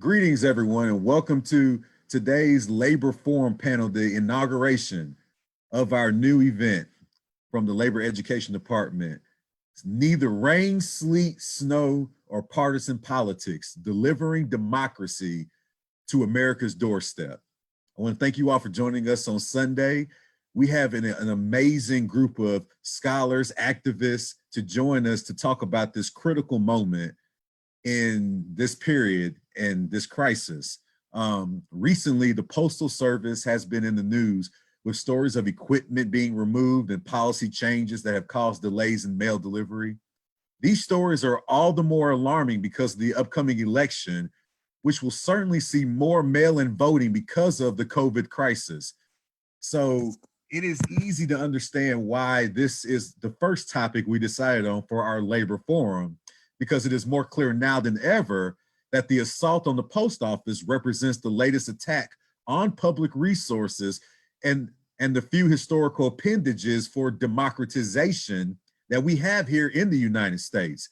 Greetings, everyone, and welcome to today's Labor Forum panel, the inauguration of our new event from the Labor Education Department. It's neither rain, sleet, snow, or partisan politics, delivering democracy to America's doorstep. I want to thank you all for joining us on Sunday. We have an amazing group of scholars, activists to join us to talk about this critical moment in this period and this crisis. Recently, the Postal Service has been in the news with stories of equipment being removed and policy changes that have caused delays in mail delivery. These stories are all the more alarming because of the upcoming election, which will certainly see more mail-in voting because of the COVID crisis. So it is easy to understand why this is the first topic we decided on for our labor forum, because it is more clear now than ever that the assault on the post office represents the latest attack on public resources and the few historical appendages for democratization that we have here in the United States.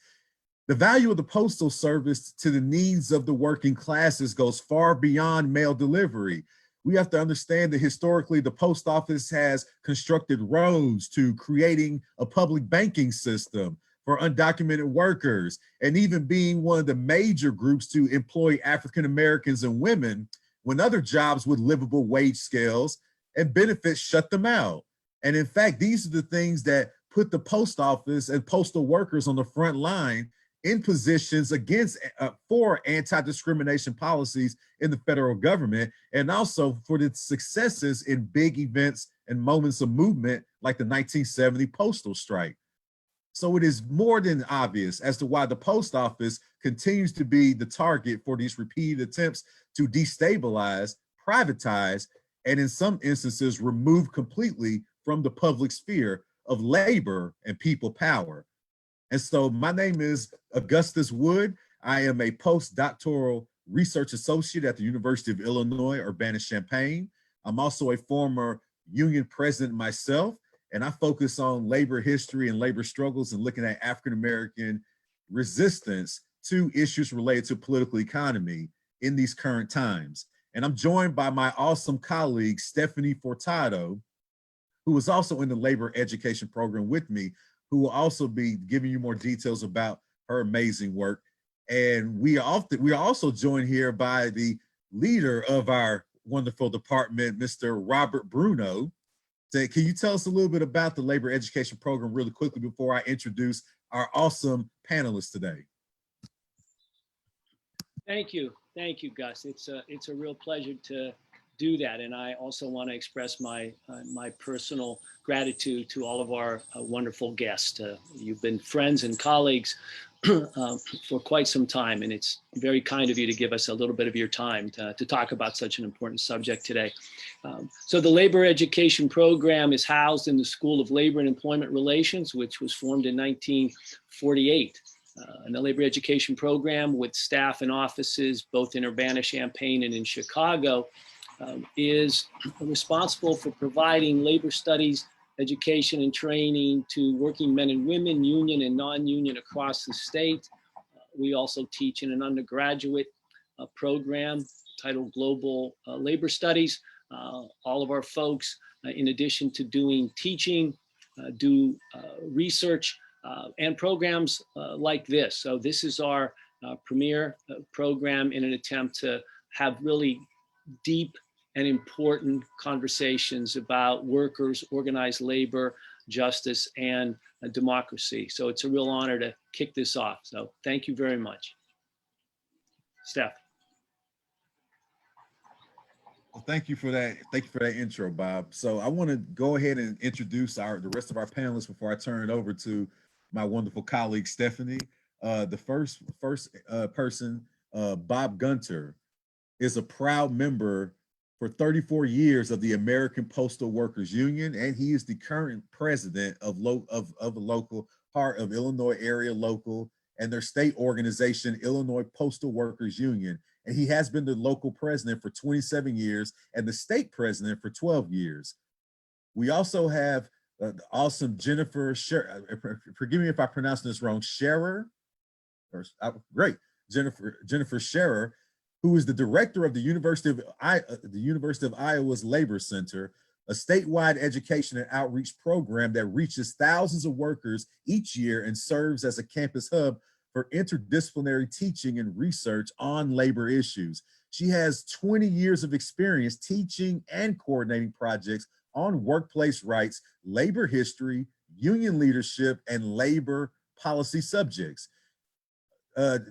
The value of the Postal Service to the needs of the working classes goes far beyond mail delivery. We have to understand that historically the post office has constructed roads to creating a public banking system for undocumented workers, and even being one of the major groups to employ African Americans and women when other jobs with livable wage scales and benefits shut them out. And in fact, these are the things that put the post office and postal workers on the front line in positions against for anti-discrimination policies in the federal government, and also for the successes in big events and moments of movement like the 1970 postal strike. So it is more than obvious as to why the post office continues to be the target for these repeated attempts to destabilize, privatize, and in some instances remove completely from the public sphere of labor and people power. And so my name is Augustus Wood. I am a postdoctoral research associate at the University of Illinois, Urbana-Champaign. I'm also a former union president myself, and I focus on labor history and labor struggles and looking at African-American resistance to issues related to political economy in these current times. And I'm joined by my awesome colleague, Stephanie Furtado, who is also in the labor education program with me, who will also be giving you more details about her amazing work. And we are also joined here by the leader of our wonderful department, Mr. Robert Bruno. So can you tell us a little bit about the labor education program really quickly before I introduce our awesome panelists today? Thank you, Gus. It's a real pleasure to do that, and I also want to express my my personal gratitude to all of our wonderful guests. You've been friends and colleagues for quite some time, and it's very kind of you to give us a little bit of your time to talk about such an important subject today. So the labor education program is housed in the School of Labor and Employment Relations, which was formed in 1948. And the labor education program, with staff and offices both in Urbana-Champaign and in Chicago, is responsible for providing labor studies, education, and training to working men and women, union and non-union, across the state. We also teach in an undergraduate program titled Global Labor Studies. All of our folks, in addition to doing teaching, do research and programs like this. So this is our premier program in an attempt to have really deep and important conversations about workers, organized labor, justice, and democracy. So it's a real honor to kick this off. So thank you very much. Steph. Well, thank you for that. Thank you for that intro, Bob. So I want to go ahead and introduce the rest of our panelists before I turn it over to my wonderful colleague, Stephanie. The first person, Bob Gunter, is a proud member for 34 years of the American Postal Workers Union, and he is the current president of a local part of Illinois Area Local and their state organization, Illinois Postal Workers Union. And he has been the local president for 27 years and the state president for 12 years. We also have the awesome Jennifer Shearer, forgive me if I pronounce this wrong, Shearer, great, Jennifer Shearer, who is the director of the University of Iowa's Labor Center, a statewide education and outreach program that reaches thousands of workers each year and serves as a campus hub for interdisciplinary teaching and research on labor issues. She has 20 years of experience teaching and coordinating projects on workplace rights, labor history, union leadership, and labor policy subjects.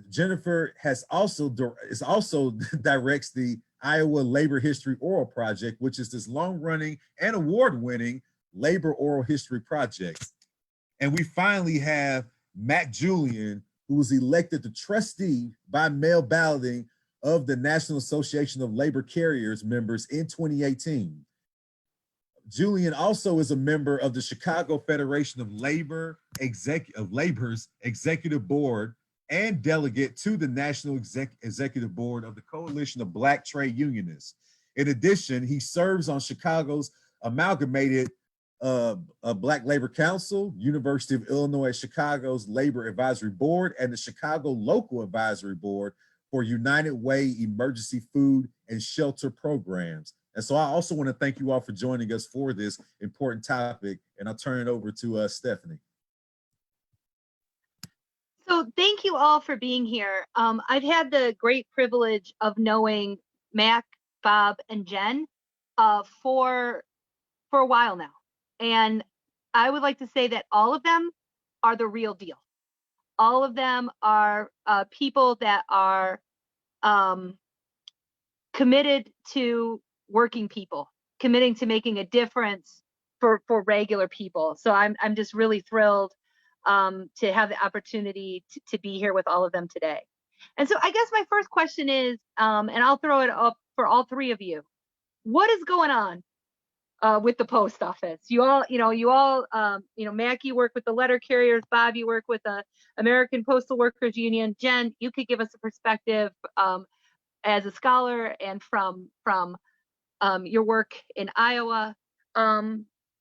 Jennifer is also directs the Iowa Labor History Oral Project, which is this long-running and award-winning labor oral history project. And we finally have Matt Julian, who was elected the trustee by mail balloting of the National Association of Labor Carriers members in 2018. Julian also is a member of the Chicago Federation of Labor's Executive Board and delegate to the National Executive Board of the Coalition of Black Trade Unionists. In addition, he serves on Chicago's Amalgamated Black Labor Council, University of Illinois Chicago's Labor Advisory Board, and the Chicago Local Advisory Board for United Way Emergency Food and Shelter Programs. And so I also want to thank you all for joining us for this important topic, and I'll turn it over to Stephanie. So thank you all for being here. I've had the great privilege of knowing Mac, Bob, and Jen for a while now. And I would like to say that all of them are the real deal. All of them are people that are committed to working people, committing to making a difference for regular people. So I'm just really thrilled to have the opportunity to be here with all of them today. And so I guess my first question is, and I'll throw it up for all three of you. What is going on with the post office? You all, Mac, you work with the letter carriers. Bob, you work with the American Postal Workers Union. Jen, you could give us a perspective as a scholar and from your work in Iowa.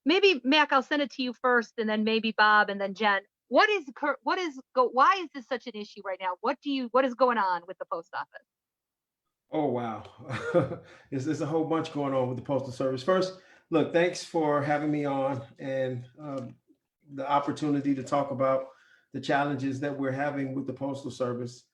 Maybe Mac, I'll send it to you first, and then maybe Bob, and then Jen. Why is this such an issue right now? What is going on with the post office? Oh, wow. There's a whole bunch going on with the Postal Service. First, look, thanks for having me on and the opportunity to talk about the challenges that we're having with the Postal Service.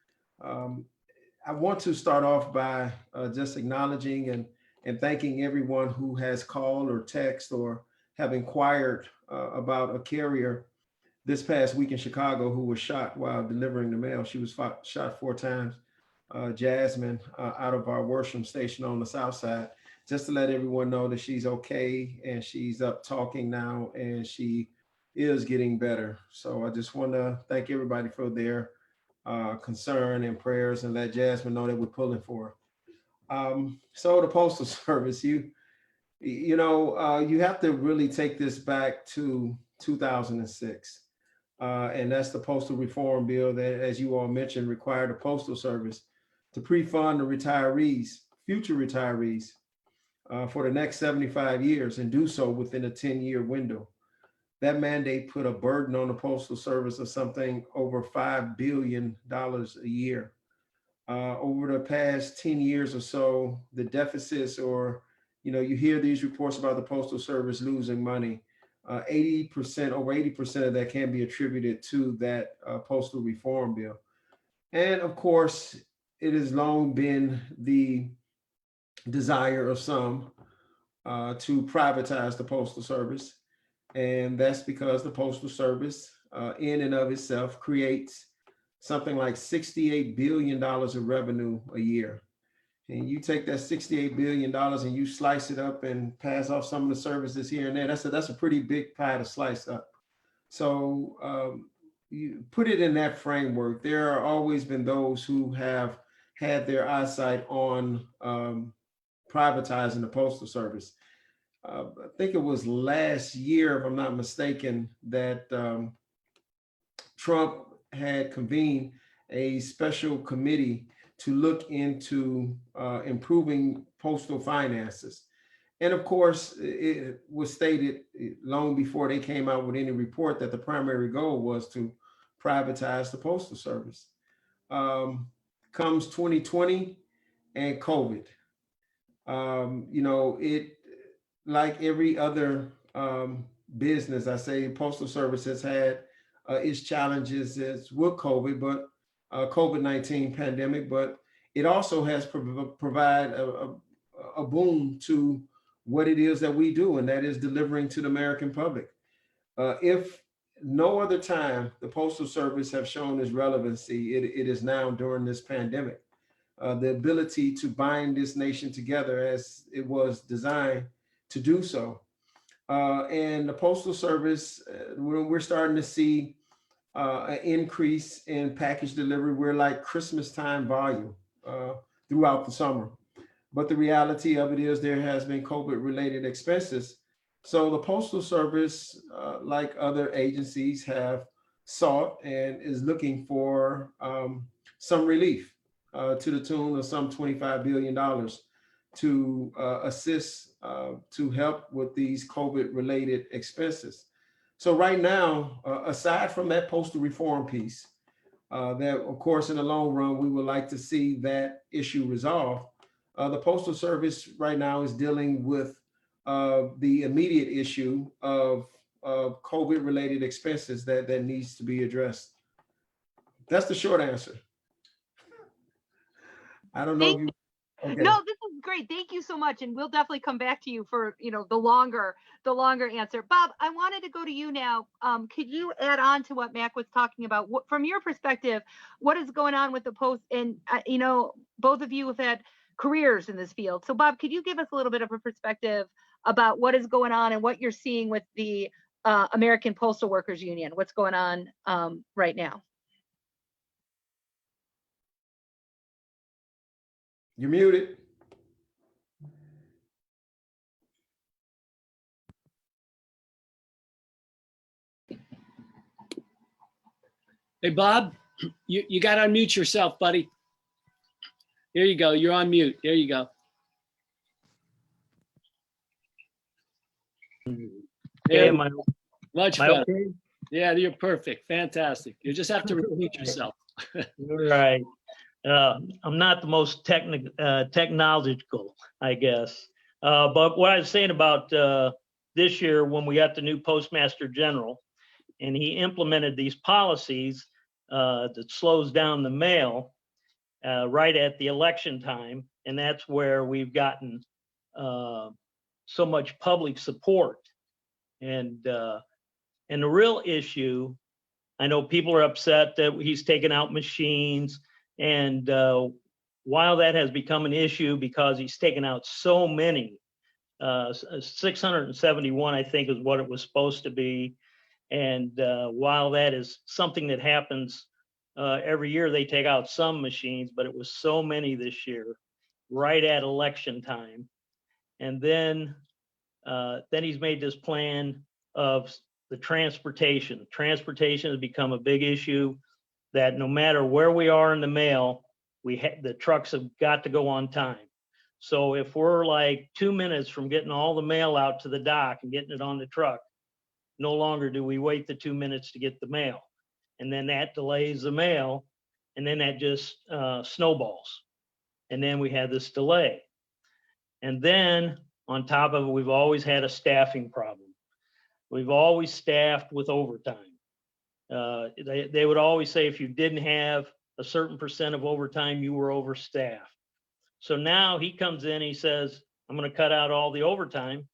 I want to start off by just acknowledging and thanking everyone who has called or text or have inquired about a carrier this past week in Chicago who was shot while delivering the mail. She was shot 4 times. Jasmine out of our Worsham station on the south side, just to let everyone know that she's okay and she's up talking now and she is getting better. So I just want to thank everybody for their concern and prayers and let Jasmine know that we're pulling for her. So the Postal Service, you have to really take this back to 2006. And that's the postal reform bill that, as you all mentioned, required the Postal Service to pre-fund the future retirees for the next 75 years and do so within a 10-year window. That mandate put a burden on the Postal Service of something over $5 billion a year. Over the past 10 years or so, the deficits you hear these reports about the Postal Service losing money. Over 80% of that can be attributed to that postal reform bill. And of course, it has long been the desire of some to privatize the Postal Service. And that's because the Postal Service in and of itself creates something like $68 billion of revenue a year. And you take that $68 billion and you slice it up and pass off some of the services here and there. That's a pretty big pie to slice up. So you put it in that framework. There are always been those who have had their eyesight on privatizing the Postal Service. I think it was last year, if I'm not mistaken, that Trump had convened a special committee to look into improving postal finances. And of course, it was stated long before they came out with any report that the primary goal was to privatize the Postal Service. Comes 2020, and COVID. You know, it, like every other business, I say Postal Service has had its challenges as with COVID, but COVID-19 pandemic, but it also has provide a boom to what it is that we do, and that is delivering to the American public. If no other time the Postal Service have shown its relevancy, it is now during this pandemic. The ability to bind this nation together as it was designed to do so. And the Postal Service, we're starting to see an increase in package delivery. We're like Christmas time volume throughout the summer. But the reality of it is there has been COVID related expenses. So the Postal Service, like other agencies, have sought and is looking for some relief to the tune of some $25 billion to assist to help with these COVID related expenses. So right now, aside from that postal reform piece, that of course in the long run, we would like to see that issue resolved. The Postal Service right now is dealing with the immediate issue of COVID related expenses that needs to be addressed. That's the short answer. I don't know if you. Okay. No, this is great. Thank you so much. And we'll definitely come back to you for, you know, the longer answer. Bob, I wanted to go to you now. Could you add on to what Mac was talking about? What, from your perspective, what is going on with the Post? And, you know, both of you have had careers in this field. So Bob, could you give us a little bit of a perspective about what is going on and what you're seeing with the American Postal Workers Union? What's going on right now? You're muted. Hey, Bob, you got to unmute yourself, buddy. There you go. You're on mute. There you go. Hey, am I, Much am I better. okay? Yeah, you're perfect. Fantastic. You just have to repeat yourself. Right. I'm not the most technological, I guess. But what I was saying about this year when we got the new Postmaster General and he implemented these policies that slows down the mail right at the election time. And that's where we've gotten so much public support. And the real issue, I know people are upset that he's taken out machines. And while that has become an issue because he's taken out so many, 671, I think is what it was supposed to be. And while that is something that happens every year, they take out some machines, but it was so many this year, right at election time. And then he's made this plan of the transportation. Transportation has become a big issue that no matter where we are in the mail, the trucks have got to go on time. So if we're like 2 minutes from getting all the mail out to the dock and getting it on the truck, no longer do we wait the 2 minutes to get the mail. And then that delays the mail, and then that just snowballs. And then we have this delay. And then on top of it, we've always had a staffing problem. We've always staffed with overtime. They would always say if you didn't have a certain percent of overtime, you were overstaffed. So now he comes in, he says, I'm going to cut out all the overtime.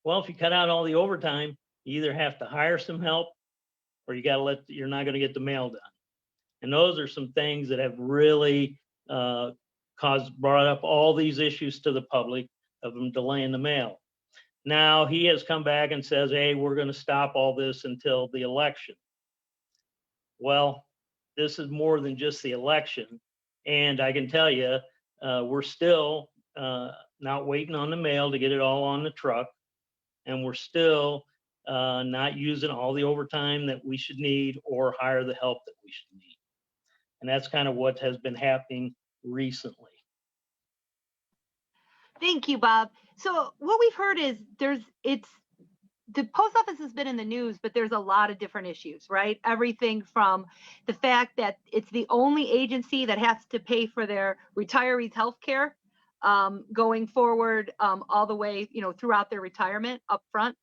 Well, if you cut out all the overtime, you either have to hire some help or you're not going to get the mail done. And those are some things that have really brought up all these issues to the public of them delaying the mail. Now he has come back and says, hey, we're going to stop all this until the election. Well, this is more than just the election. And I can tell you, we're still not waiting on the mail to get it all on the truck. And we're still not using all the overtime that we should need or hire the help that we should need. And that's kind of what has been happening recently. Thank you, Bob. So what we've heard is the post office has been in the news, but there's a lot of different issues, right? Everything from the fact that it's the only agency that has to pay for their retirees' health care going forward, all the way, throughout their retirement up front.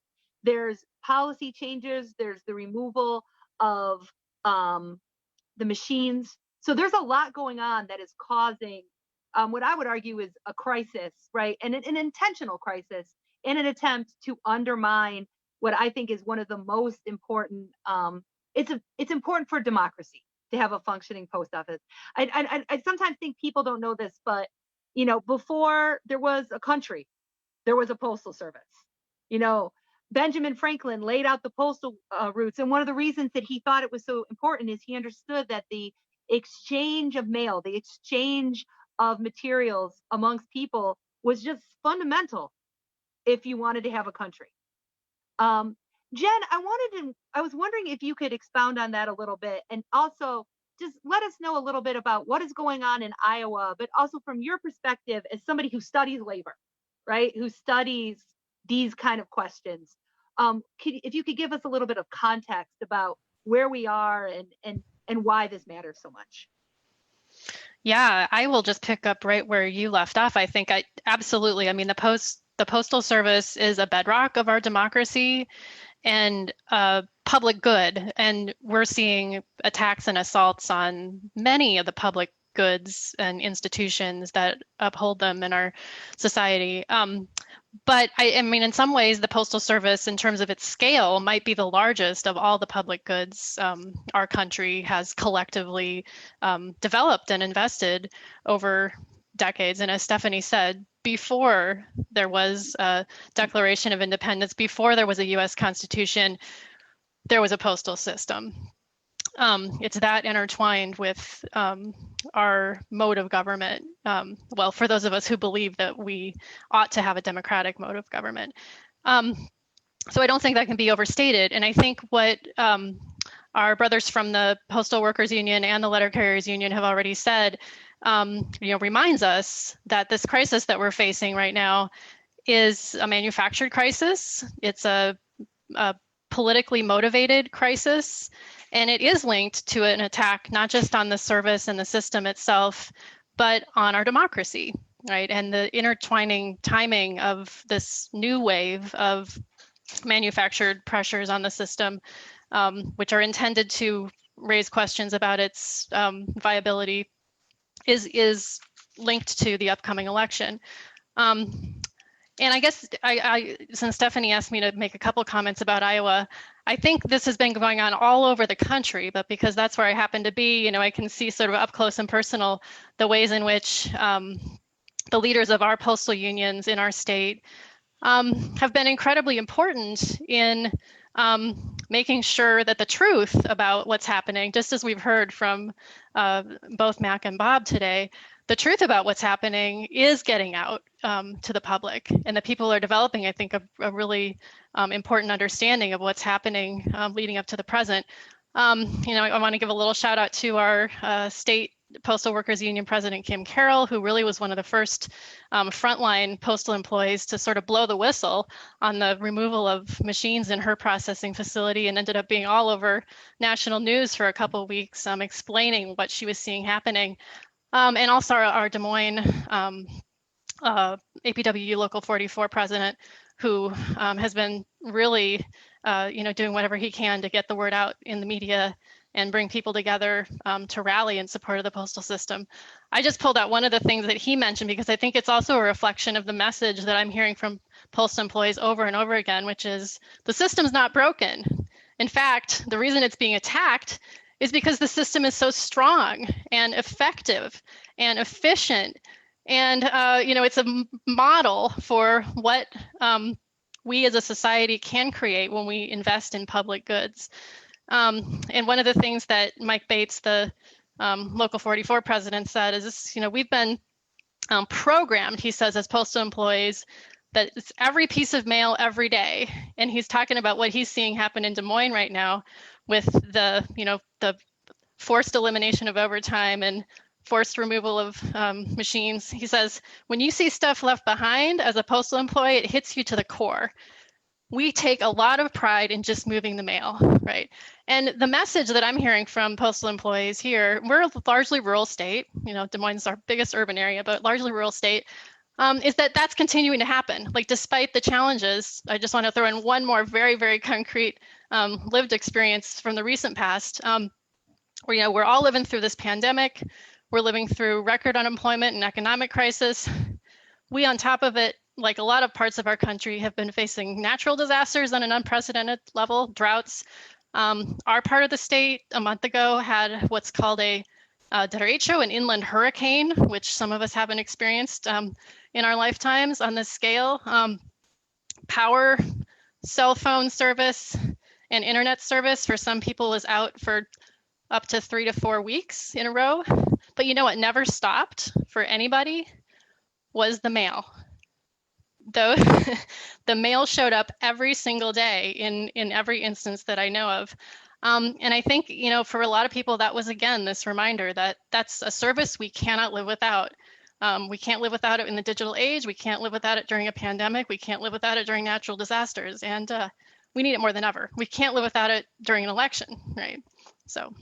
There's policy changes. There's the removal of the machines. So there's a lot going on that is causing what I would argue is a crisis, right? And an intentional crisis in an attempt to undermine what I think is one of the most important. It's important for democracy to have a functioning post office. I sometimes think people don't know this, but before there was a country, there was a postal service. Benjamin Franklin laid out the postal routes, and one of the reasons that he thought it was so important is he understood that the exchange of mail, the exchange of materials amongst people was just fundamental if you wanted to have a country. Jen, I was wondering if you could expound on that a little bit, and also just let us know a little bit about what is going on in Iowa, but also from your perspective as somebody who studies labor, right? Who studies these kind of questions. If you could give us a little bit of context about where we are and why this matters so much. Yeah, I will just pick up right where you left off. I think absolutely. I mean, the Postal Service is a bedrock of our democracy and public good. And we're seeing attacks and assaults on many of the public goods and institutions that uphold them in our society. But I mean, in some ways, the Postal Service, in terms of its scale, might be the largest of all the public goods our country has collectively developed and invested over decades. And as Stephanie said, before there was a Declaration of Independence, before there was a US Constitution, there was a postal system. It's that intertwined with our mode of government. Well, for those of us who believe that we ought to have a democratic mode of government. So I don't think that can be overstated. And I think what our brothers from the Postal Workers Union and the Letter Carriers Union have already said, reminds us that this crisis that we're facing right now is a manufactured crisis. It's a politically motivated crisis, and it is linked to an attack not just on the service and the system itself, but on our democracy, right? And the intertwining timing of this new wave of manufactured pressures on the system, which are intended to raise questions about its viability, is linked to the upcoming election. And I guess since Stephanie asked me to make a couple comments about Iowa, I think this has been going on all over the country, but because that's where I happen to be, I can see sort of up close and personal the ways in which the leaders of our postal unions in our state have been incredibly important in making sure that the truth about what's happening, just as we've heard from both Mac and Bob today, the truth about what's happening is getting out to the public, and the people are developing, I think, a really important understanding of what's happening leading up to the present. I want to give a little shout out to our state Postal Workers Union President Kim Carroll, who really was one of the first frontline postal employees to sort of blow the whistle on the removal of machines in her processing facility, and ended up being all over national news for a couple of weeks explaining what she was seeing happening. And also our Des Moines APWU Local 44 president, who has been really, doing whatever he can to get the word out in the media and bring people together to rally in support of the postal system. I just pulled out one of the things that he mentioned because I think it's also a reflection of the message that I'm hearing from postal employees over and over again, which is the system's not broken. In fact, the reason it's being attacked is because the system is so strong and effective and efficient. And, it's a model for what we as a society can create when we invest in public goods. And one of the things that Mike Bates, the Local 44 president, said is this, we've been programmed, he says, as postal employees, that it's every piece of mail every day. And he's talking about what he's seeing happen in Des Moines right now with the forced elimination of overtime and forced removal of machines. He says, when you see stuff left behind as a postal employee, it hits you to the core. we take a lot of pride in just moving the mail, right? And the message that I'm hearing from postal employees here, we're a largely rural state, Des Moines is our biggest urban area, but largely rural state, is that that's continuing to happen. Like, despite the challenges, I just want to throw in one more very, very concrete lived experience from the recent past. Where, we're all living through this pandemic. We're living through record unemployment and economic crisis. We, on top of it, like a lot of parts of our country, have been facing natural disasters on an unprecedented level, droughts. Our part of the state a month ago had what's called a derecho, an inland hurricane, which some of us haven't experienced in our lifetimes on this scale. Power, cell phone service, and internet service for some people is out for up to 3 to 4 weeks in a row. But what never stopped for anybody was the mail. Though the mail showed up every single day in every instance that I know of. And I think, for a lot of people, that was, again, this reminder that that's a service we cannot live without. We can't live without it in the digital age. We can't live without it during a pandemic. We can't live without it during natural disasters. And we need it more than ever. We can't live without it during an election, right? So.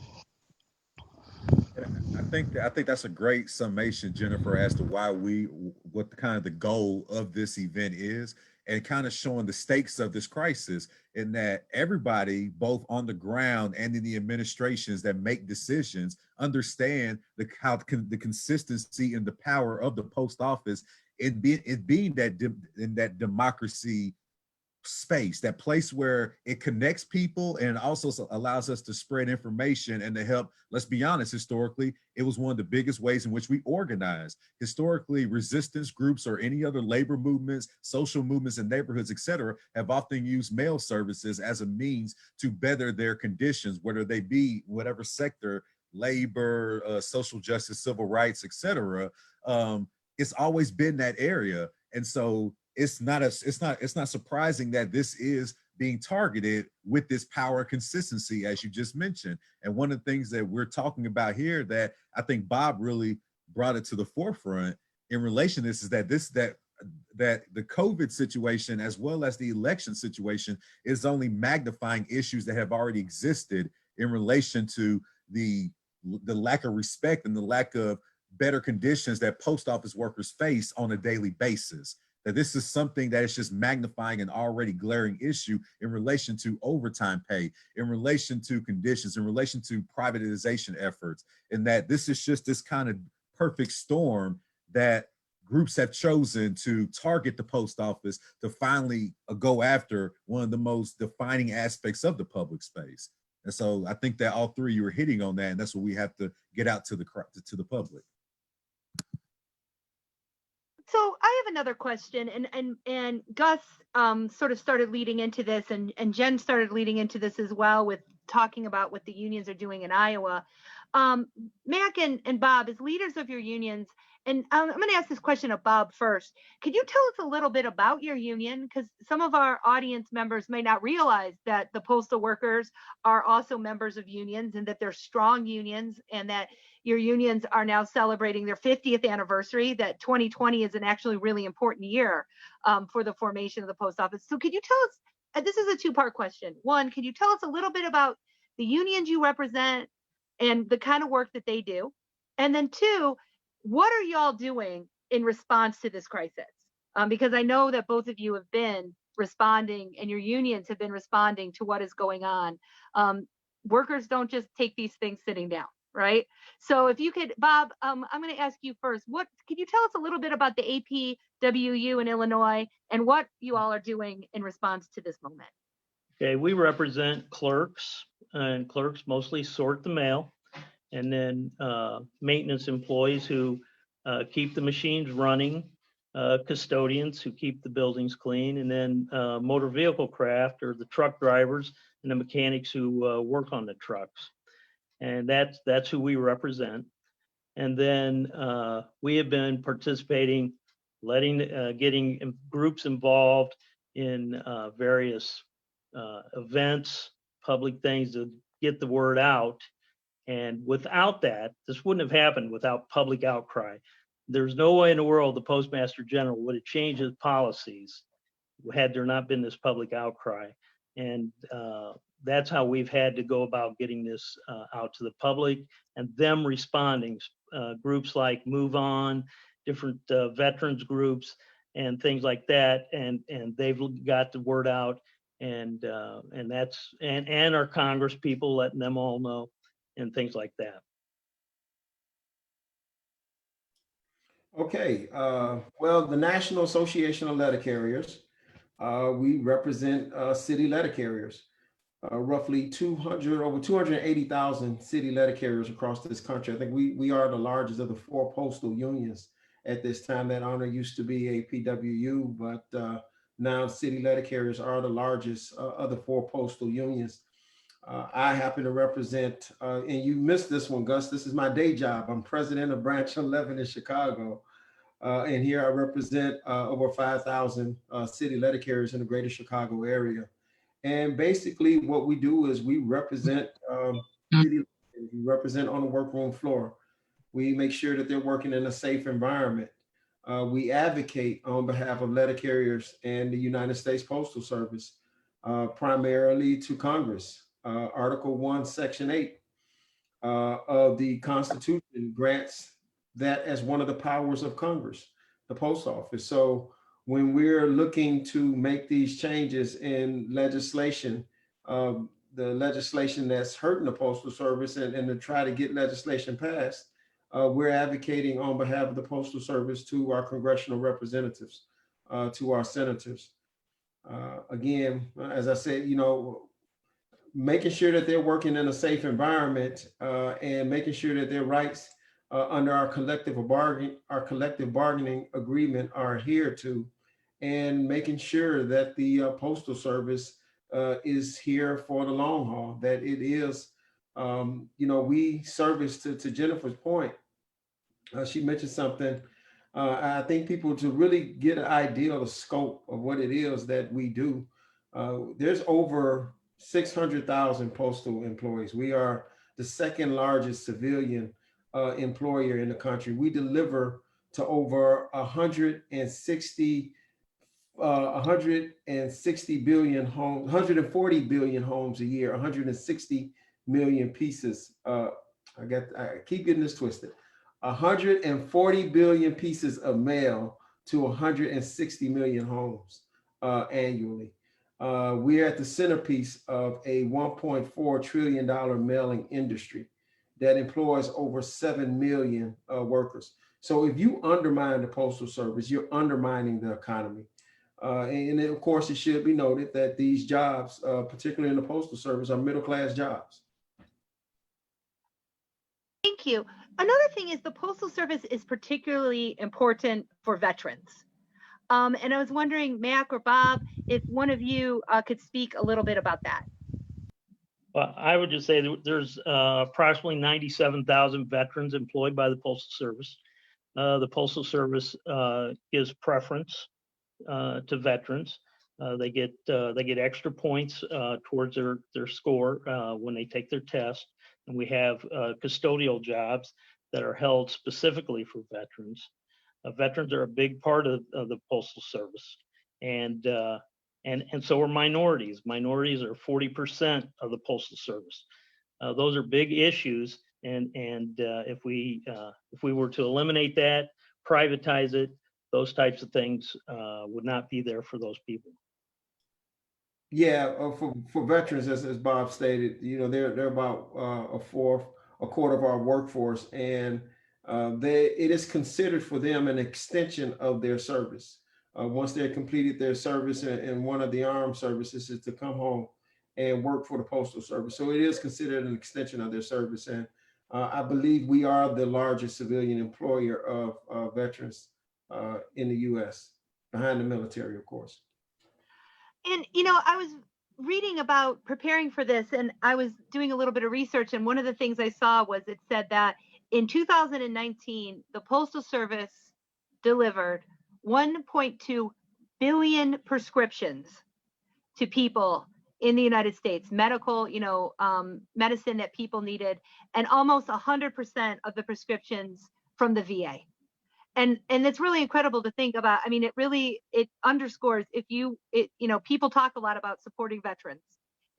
I think that's a great summation, Jennifer, as to what the kind of the goal of this event is, and kind of showing the stakes of this crisis, in that everybody, both on the ground and in the administrations that make decisions, understand the consistency and the power of the post office in being that democracy space, that place where it connects people and also allows us to spread information and to help. Let's be honest, historically, it was one of the biggest ways in which we organized. Historically, resistance groups or any other labor movements, social movements in neighborhoods, etc., have often used mail services as a means to better their conditions, whether they be whatever sector, labor, social justice, civil rights, etc. It's always been that area. And so it's not surprising that this is being targeted with this power consistency, as you just mentioned. And one of the things that we're talking about here that I think Bob really brought it to the forefront in relation to this is that the COVID situation, as well as the election situation, is only magnifying issues that have already existed in relation to the lack of respect and the lack of better conditions that post office workers face on a daily basis. That this is something that is just magnifying an already glaring issue in relation to overtime pay, in relation to conditions, in relation to privatization efforts, and that this is just this kind of perfect storm that groups have chosen to target the post office to finally go after one of the most defining aspects of the public space. And so I think that all three of you are hitting on that, and that's what we have to get out to the public. So I have another question, and Gus sort of started leading into this, and Jen started leading into this as well, with talking about what the unions are doing in Iowa. Mac and Bob, as leaders of your unions, and I'm going to ask this question of Bob first. Could you tell us a little bit about your union? Because some of our audience members may not realize that the postal workers are also members of unions, and that they're strong unions, and that your unions are now celebrating their 50th anniversary, that 2020 is an actually really important year for the formation of the post office. So could you tell us, and this is a two-part question. One, could you tell us a little bit about the unions you represent and the kind of work that they do? And then two, what are y'all doing in response to this crisis? Because I know that both of you have been responding, and your unions have been responding to what is going on. Workers don't just take these things sitting down, right? So if you could, Bob, I'm going to ask you first. Could you tell us a little bit about the APWU in Illinois and what you all are doing in response to this moment? Okay, we represent clerks, and clerks mostly sort the mail, and then maintenance employees who keep the machines running, custodians who keep the buildings clean, and then motor vehicle craft, or the truck drivers and the mechanics who work on the trucks. And that's who we represent. And then we have been participating, getting groups involved in various events, public things to get the word out. And without that, this wouldn't have happened without public outcry. There's no way in the world the Postmaster General would have changed his policies had there not been this public outcry. And that's how we've had to go about getting this out to the public and them responding. Groups like Move On, different veterans groups and things like that. And they've got the word out, and our Congress people letting them all know and things like that. Okay, well, the National Association of Letter Carriers, we represent city letter carriers, roughly over 280,000 city letter carriers across this country. I think we are the largest of the 4 postal unions at this time. That honor used to be a PWU, but now city letter carriers are the largest of the 4 postal unions. I happen to represent, and you missed this one, Gus, this is my day job. I'm president of Branch 11 in Chicago. And here I represent over 5,000 city letter carriers in the greater Chicago area. And basically what we do is we represent city, we represent on the workroom floor. We make sure that they're working in a safe environment. We advocate on behalf of letter carriers and the United States Postal Service, primarily to Congress. Article 1, Section 8 of the Constitution grants that as one of the powers of Congress, the post office. So when we're looking to make these changes in legislation, the legislation that's hurting the Postal Service, and to try to get legislation passed, we're advocating on behalf of the Postal Service to our congressional representatives, to our senators. Again, as I said, making sure that they're working in a safe environment and making sure that their rights under our collective bargaining agreement are adhered to, and making sure that the Postal Service is here for the long haul, that it is, we service to Jennifer's point. She mentioned something. I think people, to really get an idea of the scope of what it is that we do, there's over 600,000 postal employees. We are the second largest civilian employer in the country. We deliver to over 160 billion homes, 140 billion homes a year, 160 million pieces. I keep getting this twisted. 140 billion pieces of mail to 160 million homes annually. We're at the centerpiece of a $1.4 trillion mailing industry that employs over 7 million workers. So if you undermine the Postal Service, you're undermining the economy. And of course, it should be noted that these jobs, particularly in the Postal Service, are middle-class jobs. Thank you. Another thing is the Postal Service is particularly important for veterans. And I was wondering, Mac or Bob, if one of you could speak a little bit about that. Well, I would just say that there's approximately 97,000 veterans employed by the Postal Service. The Postal Service gives preference to veterans. They get extra points towards their score when they take their test. And we have custodial jobs that are held specifically for veterans. Veterans are a big part of the Postal Service, and so are minorities. Minorities are 40% of the Postal Service. Those are big issues, and if we were to eliminate that, privatize it, those types of things would not be there for those people. Yeah, for veterans, as Bob stated, they're about a quarter of our workforce, and it is considered for them an extension of their service. Once they've completed their service in one of the armed services, is to come home and work for the Postal Service. So it is considered an extension of their service. And I believe we are the largest civilian employer of veterans in the U.S., behind the military, of course. And, I was reading about preparing for this, and I was doing a little bit of research. And one of the things I saw was it said that in 2019, the Postal Service delivered 1.2 billion prescriptions to people in the United States, medical, medicine that people needed, and almost 100% of the prescriptions from the VA. and it's really incredible to think about. I mean, it underscores, people talk a lot about supporting veterans.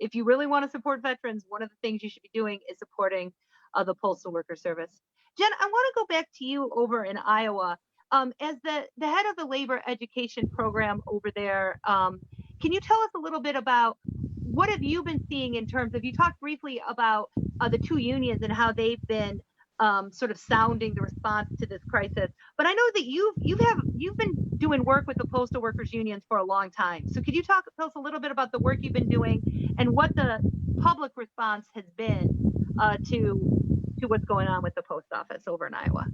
If you really want to support veterans, one of the things you should be doing is supporting the Postal Worker Service. Jen, I want to go back to you over in Iowa. As the head of the labor education program over there, can you tell us a little bit about what have you been seeing in terms of, you talked briefly about the two unions and how they've been sort of sounding the response to this crisis, but I know that you've been doing work with the postal workers unions for a long time. So could you tell us a little bit about the work you've been doing and what the public response has been to what's going on with the post office over in Iowa?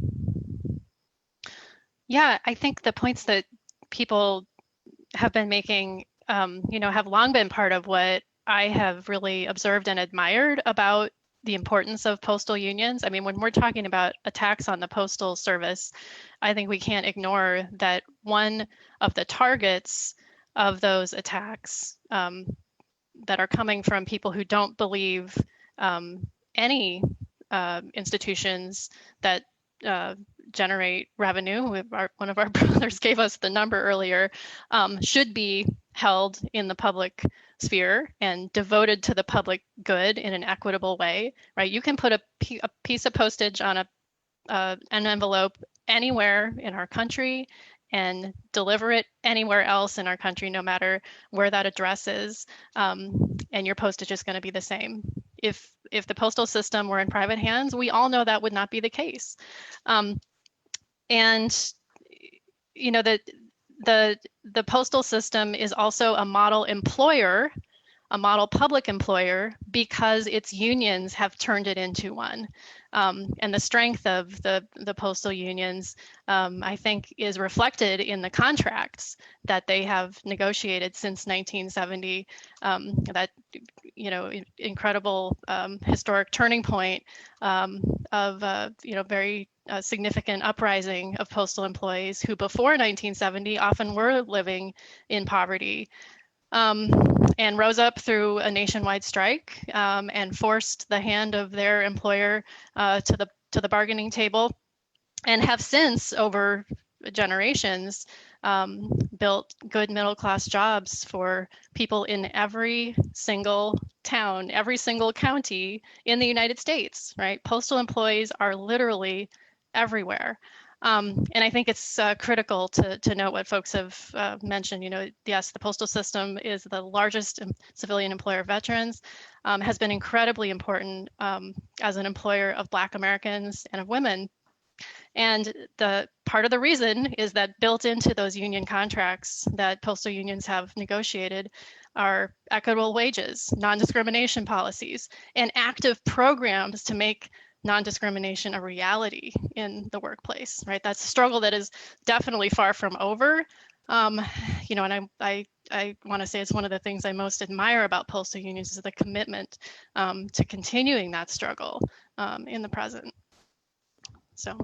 Yeah, I think the points that people have been making, have long been part of what I have really observed and admired about the importance of postal unions. I mean, when we're talking about attacks on the postal service, I think we can't ignore that one of the targets of those attacks that are coming from people who don't believe any institutions that generate revenue. One of our brothers gave us the number earlier, should be held in the public sphere and devoted to the public good in an equitable way, right? You can put a piece of postage on an envelope anywhere in our country and deliver it anywhere else in our country, no matter where that address is, and your postage is going to be the same. If the postal system were in private hands, we all know that would not be the case. And the postal system is also a model employer, a model public employer, because its unions have turned it into one. And the strength of the postal unions, I think, is reflected in the contracts that they have negotiated since 1970. That incredible historic turning point of very significant uprising of postal employees who before 1970 often were living in poverty. And rose up through a nationwide strike and forced the hand of their employer to the bargaining table, and have since, over generations, built good middle-class jobs for people in every single town, every single county in the United States, right? Postal employees are literally everywhere. And I think it's critical to note what folks have mentioned. Yes, the postal system is the largest civilian employer of veterans, has been incredibly important as an employer of Black Americans and of women. And the part of the reason is that built into those union contracts that postal unions have negotiated are equitable wages, non-discrimination policies, and active programs to make non-discrimination a reality in the workplace, right? That's a struggle that is definitely far from over. And I want to say it's one of the things I most admire about postal unions is the commitment to continuing that struggle in the present. So.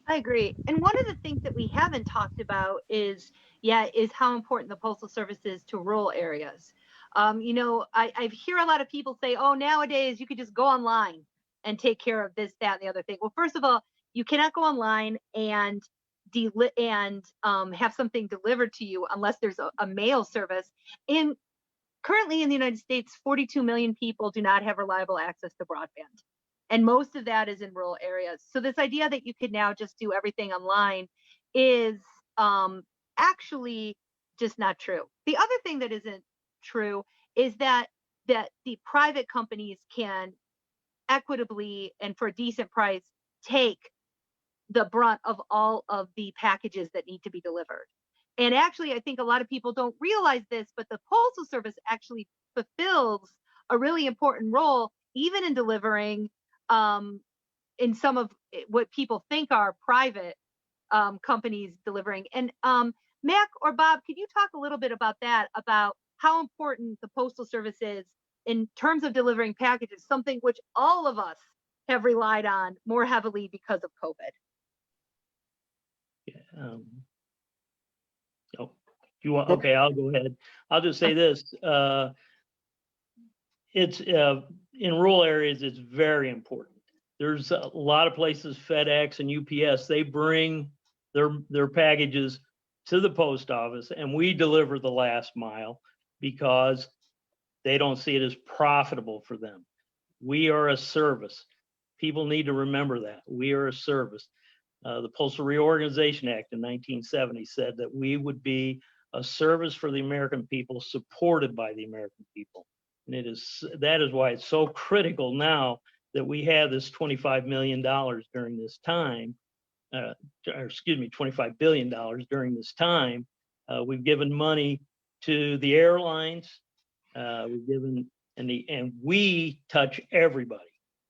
I agree. And one of the things that we haven't talked about is how important the Postal Service is to rural areas. I hear a lot of people say, oh, nowadays you could just go online and take care of this, that, and the other thing. Well, first of all, you cannot go online and have something delivered to you unless there's a mail service. And currently in the United States, 42 million people do not have reliable access to broadband. And most of that is in rural areas. So this idea that you could now just do everything online is actually just not true. The other thing that isn't true is that the private companies can equitably and for a decent price take the brunt of all of the packages that need to be delivered. And actually, I think a lot of people don't realize this, but the Postal Service actually fulfills a really important role, even in delivering in some of what people think are private companies delivering. And Mac or Bob, could you talk a little bit about that, about how important the Postal Service is in terms of delivering packages, something which all of us have relied on more heavily because of COVID? Okay, I'll go ahead. I'll just say this. It's in rural areas, it's very important. There's a lot of places, FedEx and UPS, they bring their packages to the post office, and we deliver the last mile because they don't see it as profitable for them. We are a service. People need to remember that. We are a service. The Postal Reorganization Act in 1970 said that we would be a service for the American people, supported by the American people. And that is why it's so critical now that we have this $25 million during this time, $25 billion during this time. We've given money to the airlines. We've given, and we touch everybody.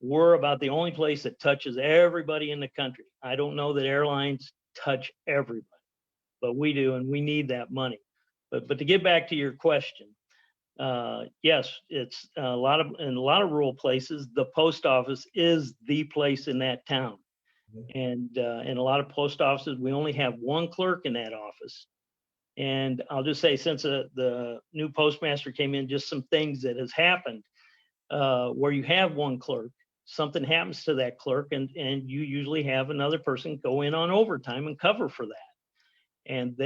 We're about the only place that touches everybody in the country. I don't know that airlines touch everybody, but we do, and we need that money. But to get back to your question, yes, it's in a lot of rural places, the post office is the place in that town. And in a lot of post offices, we only have one clerk in that office. And I'll just say, since the new postmaster came in, just some things that has happened where you have one clerk, something happens to that clerk, and you usually have another person go in on overtime and cover for that. And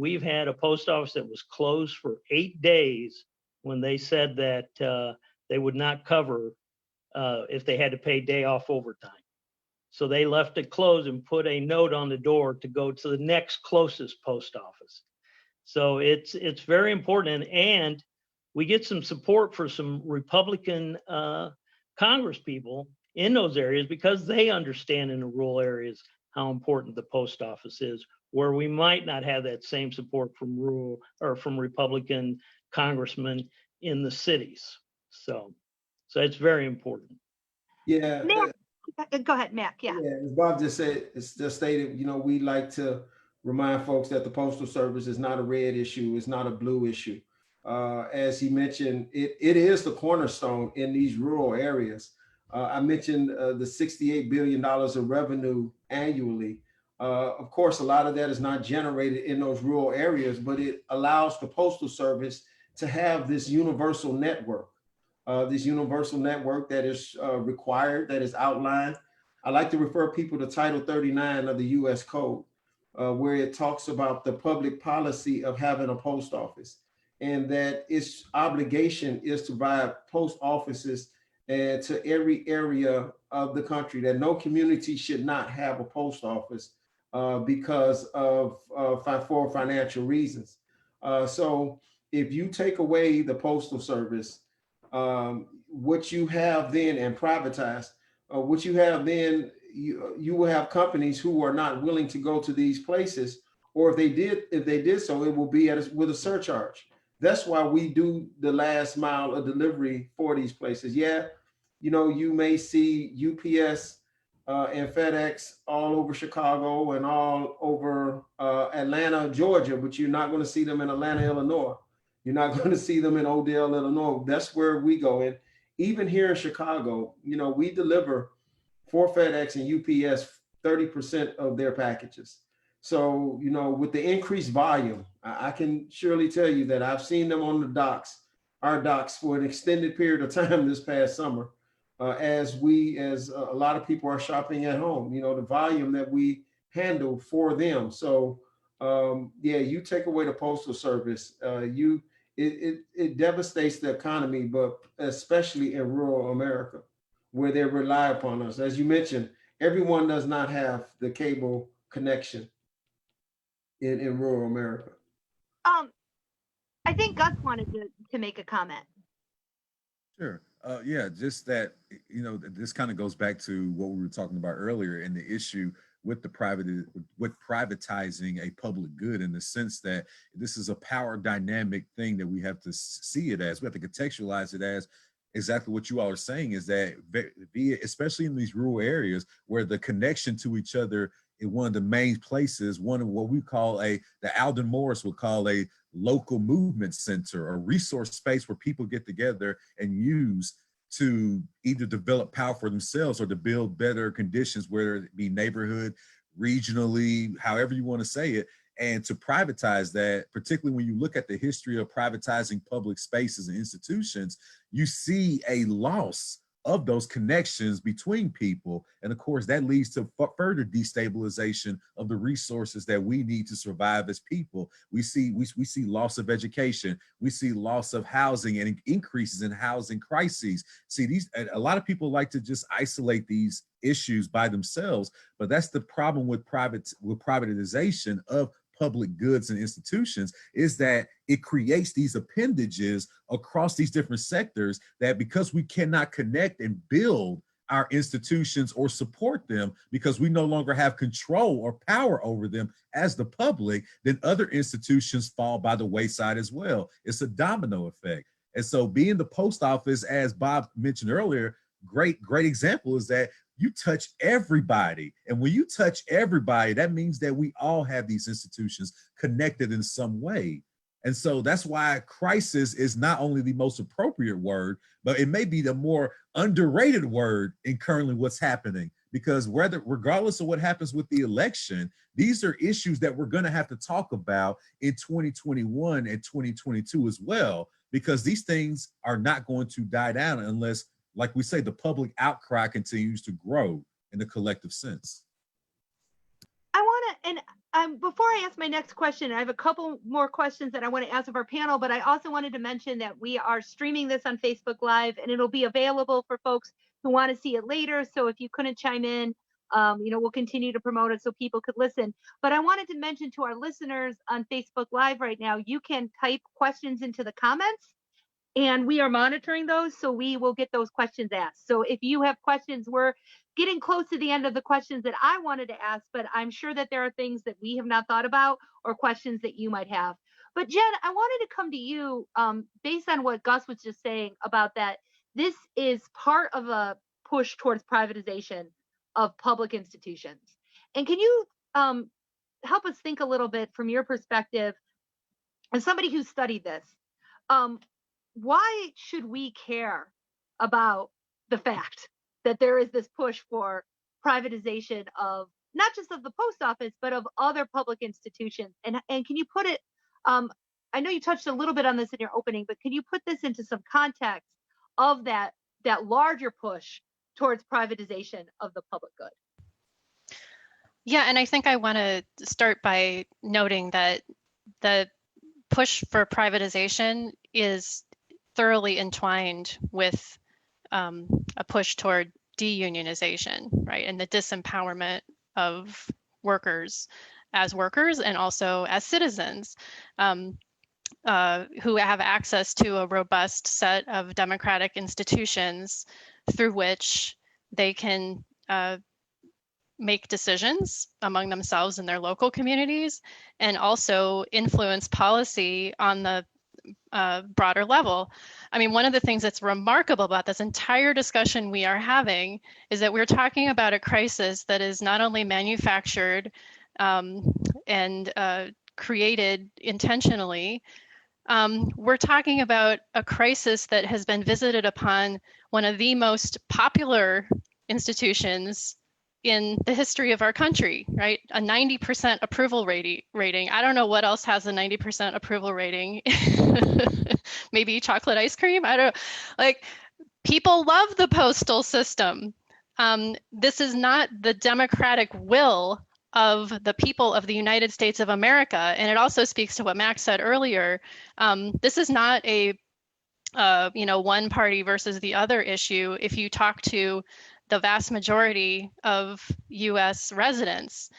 we've had a post office that was closed for 8 days when they said that they would not cover if they had to pay day off overtime. So they left it closed and put a note on the door to go to the next closest post office. So it's very important, and we get some support for some Republican Congress people in those areas because they understand in the rural areas how important the post office is, where we might not have that same support from rural or from Republican congressmen in the cities. So it's very important. Yeah. Mac, go ahead, Mac. Yeah. As Bob just said, it's just stated, we like to remind folks that the Postal Service is not a red issue. It's not a blue issue. As he mentioned, it is the cornerstone in these rural areas. I mentioned the $68 billion of revenue annually. Of course, a lot of that is not generated in those rural areas, but it allows the Postal Service to have this universal network that is required, that is outlined. I like to refer people to Title 39 of the U.S. Code, where it talks about the public policy of having a post office, and that its obligation is to provide post offices to every area of the country, that no community should not have a post office because of for financial reasons. So if you take away the Postal Service, what you have then and privatize, what you have then, you will have companies who are not willing to go to these places, or if they did so, it will be with a surcharge. That's why we do the last mile of delivery for these places. Yeah, you may see UPS and FedEx all over Chicago and all over Atlanta, Georgia, but you're not going to see them in Atlanta, Illinois. You're not going to see them in Odell, Illinois. That's where we go in. Even here in Chicago, we deliver for FedEx and UPS 30% of their packages. So, with the increased volume, I can surely tell you that I've seen them on the docks, our docks, for an extended period of time this past summer, as a lot of people are shopping at home, the volume that we handle for them. So, you take away the Postal Service, it devastates the economy, but especially in rural America, where they rely upon us. As you mentioned, everyone does not have the cable connection in rural America. I think Gus wanted to make a comment. Sure. Just that, this kind of goes back to what we were talking about earlier, and the issue with privatizing a public good, in the sense that this is a power dynamic thing that we have to see it as. We have to contextualize it as exactly what you all are saying, is that especially in these rural areas where the connection to each other in one of the main places, one of what we call the Alden Morris would call a local movement center, a resource space where people get together and use to either develop power for themselves or to build better conditions, whether it be neighborhood, regionally, however you want to say it. And to privatize that, particularly when you look at the history of privatizing public spaces and institutions, you see a loss of those connections between people. And of course, that leads to further destabilization of the resources that we need to survive as people. We see loss of education. We see loss of housing and increases in housing crises. See, a lot of people like to just isolate these issues by themselves, but that's the problem with privatization of public goods and institutions, is that it creates these appendages across these different sectors that, because we cannot connect and build our institutions or support them because we no longer have control or power over them as the public, then other institutions fall by the wayside as well. It's a domino effect. And so being the post office, as Bob mentioned earlier, great example is that you touch everybody. And when you touch everybody, that means that we all have these institutions connected in some way. And so that's why crisis is not only the most appropriate word, but it may be the more underrated word in currently what's happening. Because regardless of what happens with the election, these are issues that we're going to have to talk about in 2021 and 2022 as well, because these things are not going to die down unless, like we say, the public outcry continues to grow in the collective sense. I want to, and before I ask my next question, I have a couple more questions that I want to ask of our panel, but I also wanted to mention that we are streaming this on Facebook Live, and it'll be available for folks who want to see it later. So if you couldn't chime in, we'll continue to promote it so people could listen. But I wanted to mention to our listeners on Facebook Live right now, you can type questions into the comments, and we are monitoring those, so we will get those questions asked. So if you have questions, we're getting close to the end of the questions that I wanted to ask, but I'm sure that there are things that we have not thought about or questions that you might have. But Jen, I wanted to come to you based on what Gus was just saying about that. This is part of a push towards privatization of public institutions. And can you help us think a little bit from your perspective, as somebody who studied this, why should we care about the fact that there is this push for privatization of not just of the post office, but of other public institutions? And can you put it, I know you touched a little bit on this in your opening, but can you put this into some context of that larger push towards privatization of the public good? Yeah, and I think I want to start by noting that the push for privatization is thoroughly entwined with a push toward deunionization, right? And the disempowerment of workers and also as citizens who have access to a robust set of democratic institutions through which they can make decisions among themselves and their local communities, and also influence policy on the broader level. I mean, one of the things that's remarkable about this entire discussion we are having is that we're talking about a crisis that is not only manufactured and created intentionally. We're talking about a crisis that has been visited upon one of the most popular institutions in the history of our country, right? A 90% approval rating. I don't know what else has a 90% approval rating. Maybe chocolate ice cream. I don't know. Like, people love the postal system. This is not the democratic will of the people of the United States of America. And it also speaks to what Max said earlier. This is not a one party versus the other issue. If you talk to the vast majority of US residents,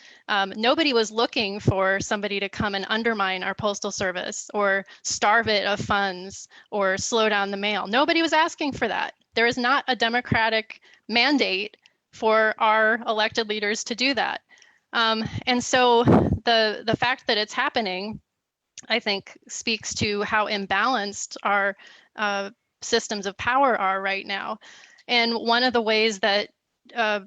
nobody was looking for somebody to come and undermine our postal service or starve it of funds or slow down the mail. Nobody was asking for that. There is not a democratic mandate for our elected leaders to do that. And so the fact that it's happening, I think, speaks to how imbalanced our systems of power are right now. And one of the ways that I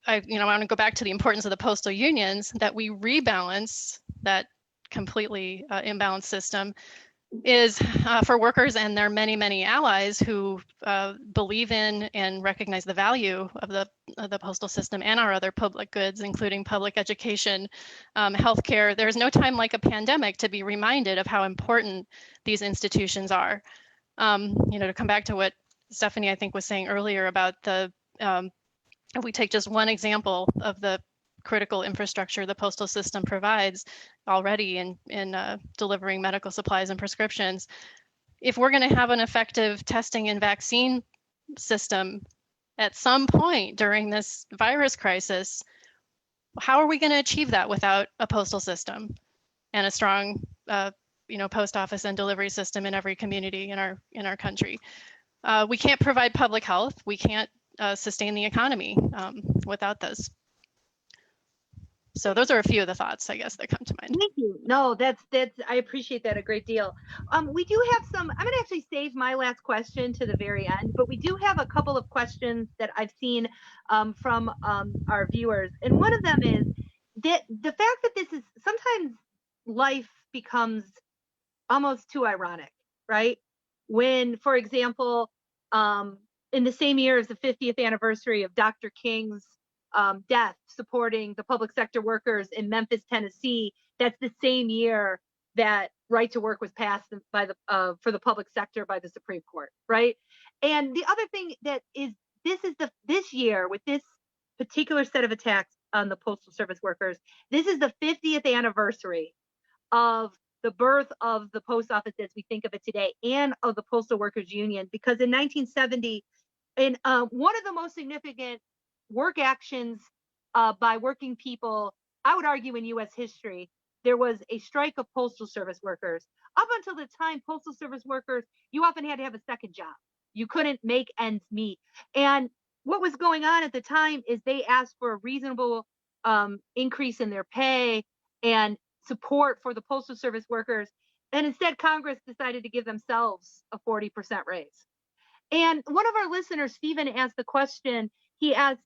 want to go back to the importance of the postal unions, that we rebalance that completely imbalanced system, is for workers and their many, many allies who believe in and recognize the value of the postal system and our other public goods, including public education, healthcare. There's no time like a pandemic to be reminded of how important these institutions are. To come back to what Stephanie, I think, was saying earlier about if we take just one example of the critical infrastructure the postal system provides already in delivering medical supplies and prescriptions, if we're going to have an effective testing and vaccine system at some point during this virus crisis, how are we going to achieve that without a postal system and a strong post office and delivery system in every community in our country? We can't provide public health. We can't sustain the economy without those. So those are a few of the thoughts, I guess, that come to mind. Thank you. No, that's I appreciate that a great deal. We do have some, I'm gonna actually save my last question to the very end, but we do have a couple of questions that I've seen from our viewers. And one of them is that the fact that this is, sometimes life becomes almost too ironic, right? When, for example, in the same year as the 50th anniversary of Dr. King's death supporting the public sector workers in Memphis, Tennessee, that's the same year that right to work was passed by the for the public sector by the Supreme Court, right? And the other thing that is, this year with this particular set of attacks on the Postal Service workers, this is the 50th anniversary of the birth of the post office as we think of it today, and of the Postal Workers Union, because in 1970, in one of the most significant work actions by working people, I would argue, in U.S. history, there was a strike of Postal Service workers. Up until the time, Postal Service workers, you often had to have a second job. You couldn't make ends meet. And what was going on at the time is they asked for a reasonable increase in their pay and support for the Postal Service workers. And instead, Congress decided to give themselves a 40% raise. And one of our listeners, Stephen, asked the question. He asked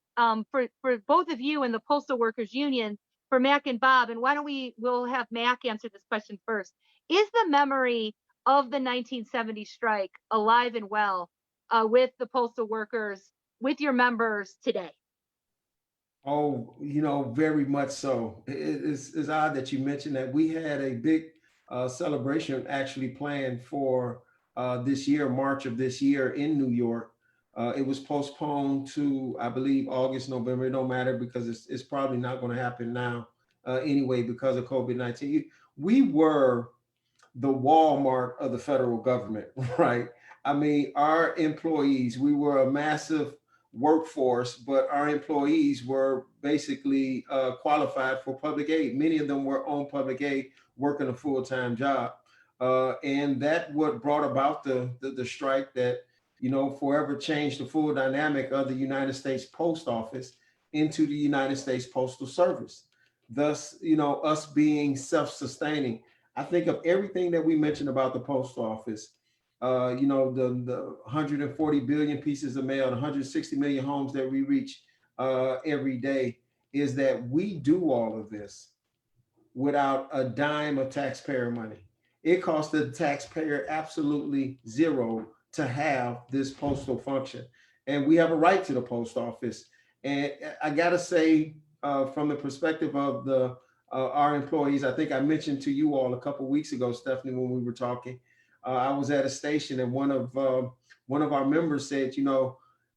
for both of you and the Postal Workers Union, for Mac and Bob, and we'll have Mac answer this question first. Is the memory of the 1970 strike alive and well with the postal workers, with your members today? Oh, very much so. It's odd that you mentioned that. We had a big celebration actually planned for this year, March of this year in New York. It was postponed to, I believe, August, November. It don't matter because it's probably not going to happen now anyway because of COVID-19. We were the Walmart of the federal government, right? I mean, our employees, we were a massive workforce, but our employees were basically qualified for public aid. Many of them were on public aid, working a full-time job. And that what brought about the strike that, forever changed the full dynamic of the United States Post Office into the United States Postal Service. Thus, us being self-sustaining. I think of everything that we mentioned about the Post Office, the 140 billion pieces of mail, the 160 million homes that we reach every day, is that we do all of this without a dime of taxpayer money. It costs the taxpayer absolutely zero to have this postal function. And we have a right to the post office. And I gotta say, from the perspective of our employees, I think I mentioned to you all a couple of weeks ago, Stephanie, when we were talking, I was at a station and one of our members said,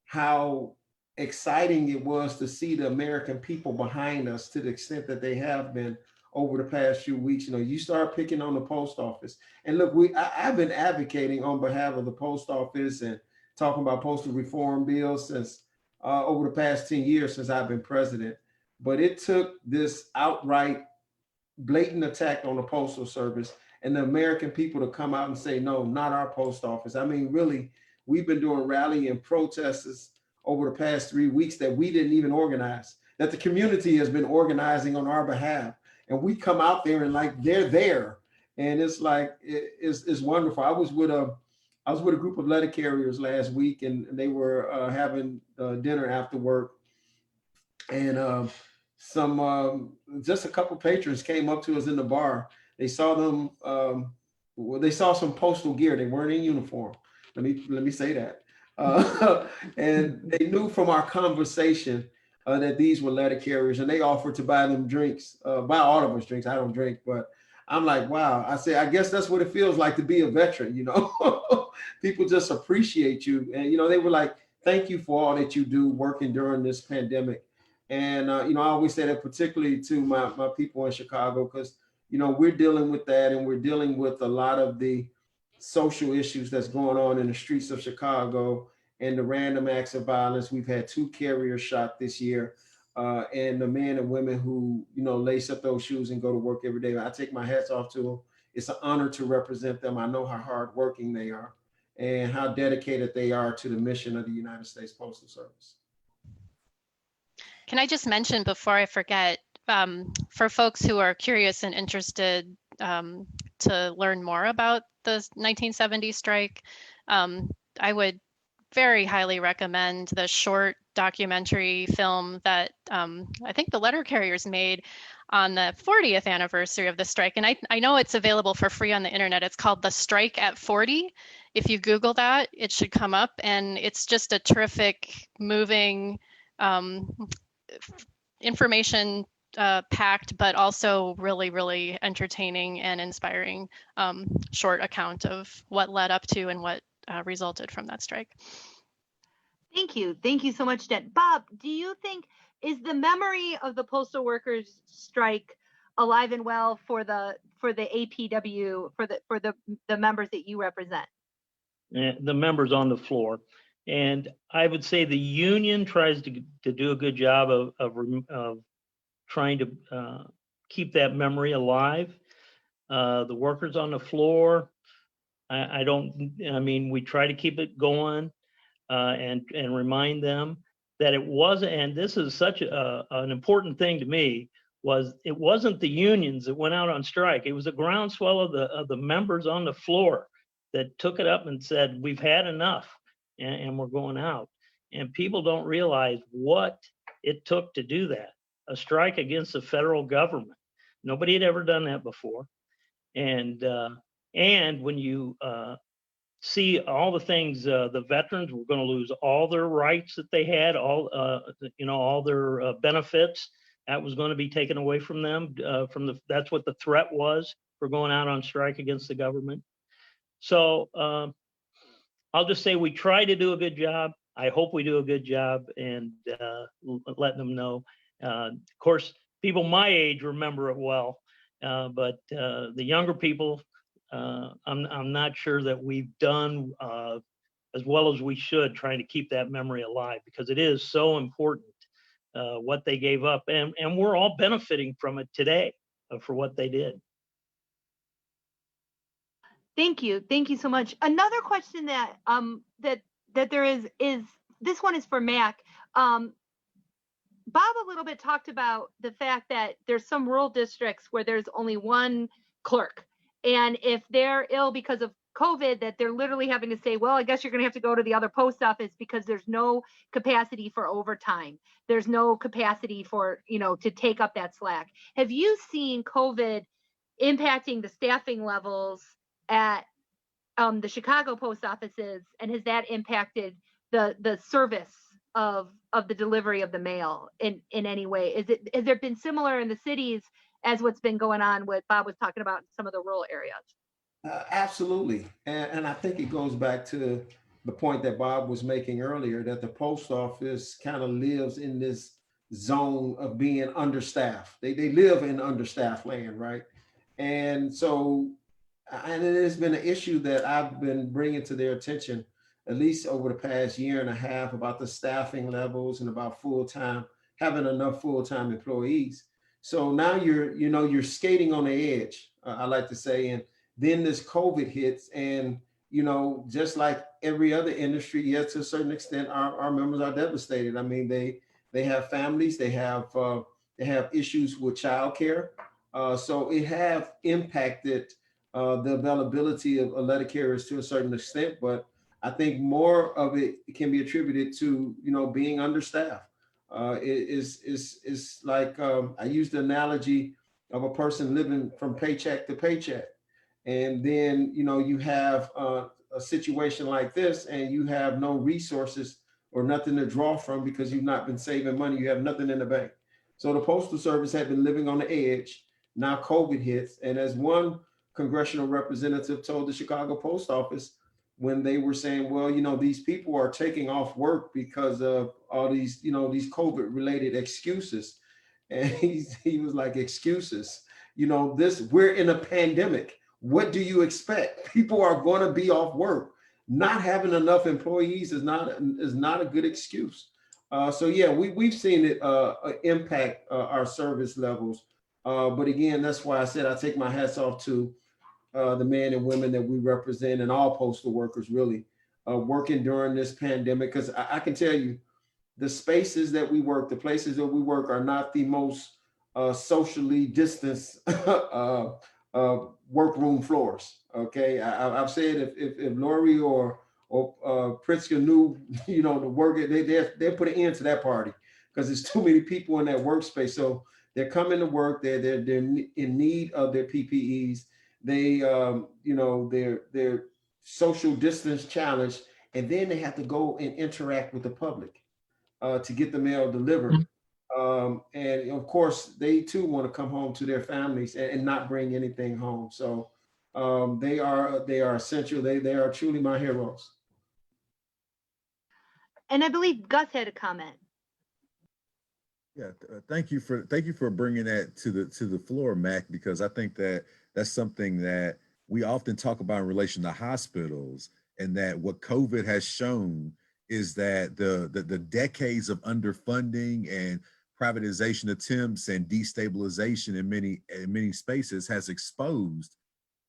how exciting it was to see the American people behind us to the extent that they have been over the past few weeks. You start picking on the post office. And look, I've been advocating on behalf of the post office and talking about postal reform bills since over the past 10 years since I've been president. But it took this outright blatant attack on the Postal Service and the American people to come out and say, no, not our post office. I mean, really, we've been doing rally and protests over the past 3 weeks that we didn't even organize, that the community has been organizing on our behalf. And we come out there and like, they're there. And it's like, it's wonderful. I was with a group of letter carriers last week and they were having dinner after work. And just a couple patrons came up to us in the bar. They saw them, they saw some postal gear. They weren't in uniform. Let me say that. And they knew from our conversation that these were letter carriers, and they offered to buy them drinks, buy all of us drinks. I don't drink, but I'm like, wow. I say, I guess that's what it feels like to be a veteran, people just appreciate you. And, they were like, thank you for all that you do working during this pandemic. And, I always say that particularly to my people in Chicago, because, we're dealing with that, and we're dealing with a lot of the social issues that's going on in the streets of Chicago and the random acts of violence. We've had 2 carriers shot this year. And the men and women who, lace up those shoes and go to work every day. I take my hats off to them. It's an honor to represent them. I know how hardworking they are and how dedicated they are to the mission of the United States Postal Service. Can I just mention before I forget, for folks who are curious and interested to learn more about the 1970 strike, I would very highly recommend the short documentary film that I think the letter carriers made on the 40th anniversary of the strike. And I know it's available for free on the internet. It's called The Strike at 40. If you Google that, it should come up. And it's just a terrific, moving, information packed, but also really, really entertaining and inspiring short account of what led up to and what resulted from that strike. Thank you. Thank you so much, Jen. Bob, do you think, is the memory of the postal workers strike alive and well for the APW, for the members that you represent? The members on the floor. And I would say the union tries to do a good job of trying to keep that memory alive. The workers on the floor, we try to keep it going and remind them that it wasn't, and this is such an important thing to me, it wasn't the unions that went out on strike. It was a groundswell of the members on the floor that took it up and said, we've had enough and we're going out. And people don't realize what it took to do that. A strike against the federal government. Nobody had ever done that before. And when you see all the things, the veterans were going to lose all their rights that they had, all their benefits. That was going to be taken away from them. That's what the threat was for going out on strike against the government. So I'll just say we try to do a good job. I hope we do a good job, and letting them know. Of course, people my age remember it well, but the younger people, I'm not sure that we've done as well as we should trying to keep that memory alive, because it is so important what they gave up, and we're all benefiting from it today for what they did. Thank you so much. Another question that that there is this one is for Mac. Bob a little bit talked about the fact that there's some rural districts where there's only one clerk, and if they're ill because of COVID, that they're literally having to say, well, I guess you're going to have to go to the other post office because there's no capacity for overtime. There's no capacity for, to take up that slack. Have you seen COVID impacting the staffing levels at the Chicago post offices, and has that impacted the service of the delivery of the mail in any way? Has there been similar in the cities as what's been going on, what Bob was talking about in some of the rural areas? Absolutely. And I think it goes back to the point that Bob was making earlier, that the post office kind of lives in this zone of being understaffed. They live in understaffed land, right? And so, and it has been an issue that I've been bringing to their attention, at least over the past year and a half, about the staffing levels and about having enough full-time employees. So now you're skating on the edge, I like to say. And then this COVID hits, and, just like every other industry, yes, to a certain extent, our members are devastated. I mean, they have families, they have issues with childcare. So it have impacted the availability of letter carriers to a certain extent, but I think more of it can be attributed to, being understaffed. It's like, I use the analogy of a person living from paycheck to paycheck. And then, you have a situation like this, and you have no resources or nothing to draw from because you've not been saving money. You have nothing in the bank. So the Postal Service had been living on the edge. Now COVID hits. And as one congressional representative told the Chicago Post Office, when they were saying, well, these people are taking off work because of all these, these COVID related excuses. And he was like, excuses, we're in a pandemic. What do you expect? People are going to be off work. Not having enough employees is not a good excuse. So yeah, we've seen it impact our service levels. But again, that's why I said I take my hats off to the men and women that we represent and all postal workers really working during this pandemic. Because I can tell you, the spaces that we work, the places that we work are not the most socially distanced workroom floors. Okay, I've said if Lori or Pritzker knew, the work, they put an end to that party because there's too many people in that workspace. So they're coming to work. They're in need of their PPEs. They they're social distance challenged, and then they have to go and interact with the public to get the mail delivered. And of course, they too want to come home to their families and not bring anything home. So they are essential. They are truly my heroes. And I believe Gus had a comment. Yeah, thank you for bringing that to the floor, Mac, because I think that that's something that we often talk about in relation to hospitals, and that what COVID has shown is that the decades of underfunding and privatization attempts and destabilization in many spaces has exposed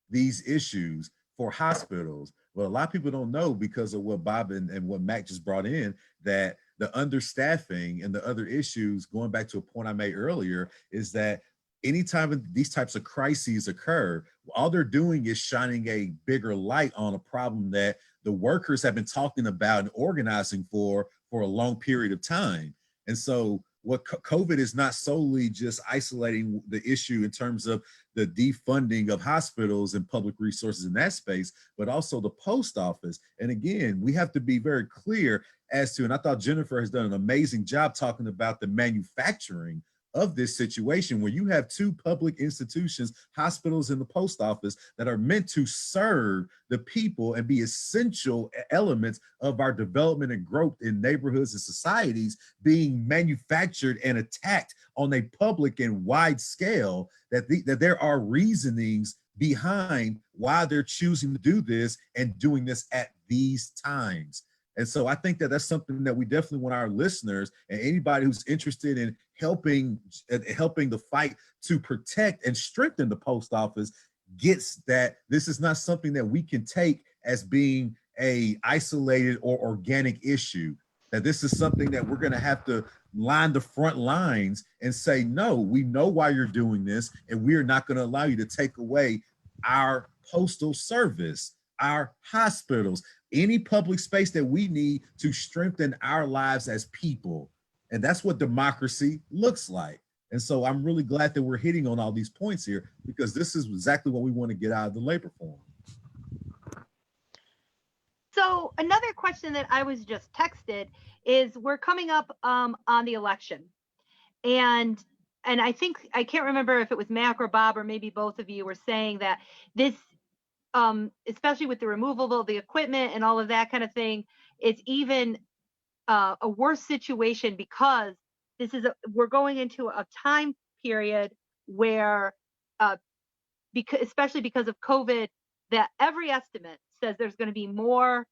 these issues for hospitals. Well, a lot of people don't know, because of what Bob and what Mac just brought in, that the understaffing and the other issues, going back to a point I made earlier, is that anytime these types of crises occur, all they're doing is shining a bigger light on a problem that the workers have been talking about and organizing for a long period of time. And so what COVID is not solely just isolating the issue in terms of the defunding of hospitals and public resources in that space, but also the post office. And again, we have to be very clear as to, and I thought Jennifer has done an amazing job talking about the manufacturing of this situation, where you have two public institutions, hospitals and the post office, that are meant to serve the people and be essential elements of our development and growth in neighborhoods and societies, being manufactured and attacked on a public and wide scale, that there are reasonings behind why they're choosing to do this and doing this at these times. And so I think that that's something that we definitely want our listeners and anybody who's interested in helping the fight to protect and strengthen the post office gets, that this is not something that we can take as being a isolated or organic issue, that this is something that we're going to have to line the front lines and say, no, we know why you're doing this, and we're not going to allow you to take away our postal service, our hospitals, any public space that we need to strengthen our lives as people. And that's what democracy looks like. And so I'm really glad that we're hitting on all these points here, because this is exactly what we want to get out of the labor forum. So another question that I was just texted is, we're coming up on the election, and I think, I can't remember if it was Mac or Bob or maybe both of you were saying that this, especially with the removal of the equipment and all of that kind of thing, it's even a worse situation, because we're going into a time period where, especially because of COVID, that every estimate says there's going to be more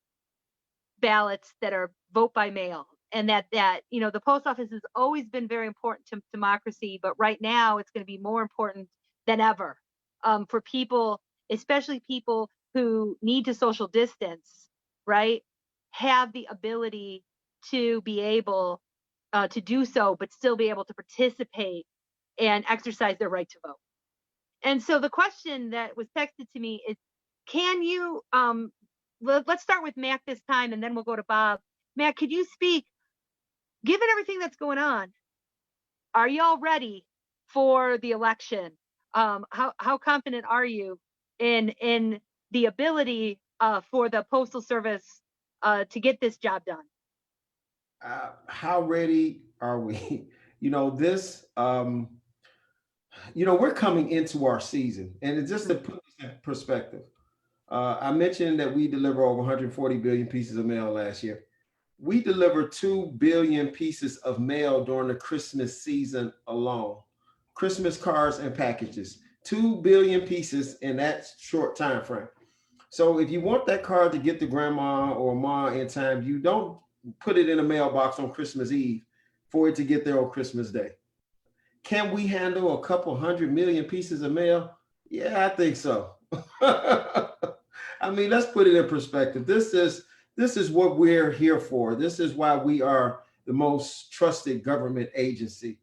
ballots that are vote by mail, and that the post office has always been very important to democracy, but right now it's going to be more important than ever for people, especially people who need to social distance, right, have the ability to be able to do so, but still be able to participate and exercise their right to vote. And so the question that was texted to me is, can you, let's start with Mac this time, and then we'll go to Bob. Mac, could you speak, given everything that's going on, are y'all ready for the election? How confident are you in the ability for the Postal Service to get this job done? How ready are we? We're coming into our season, and just to put this in perspective, I mentioned that we deliver over 140 billion pieces of mail last year. We delivered 2 billion pieces of mail during the Christmas season alone. Christmas cards and packages, 2 billion pieces in that short time frame. So if you want that card to get to grandma or ma in time, you don't put it in a mailbox on Christmas Eve for it to get there on Christmas Day. Can we handle a couple 100 million pieces of mail? Yeah, I think so. I mean, let's put it in perspective. This is what we're here for. This is why we are the most trusted government agency.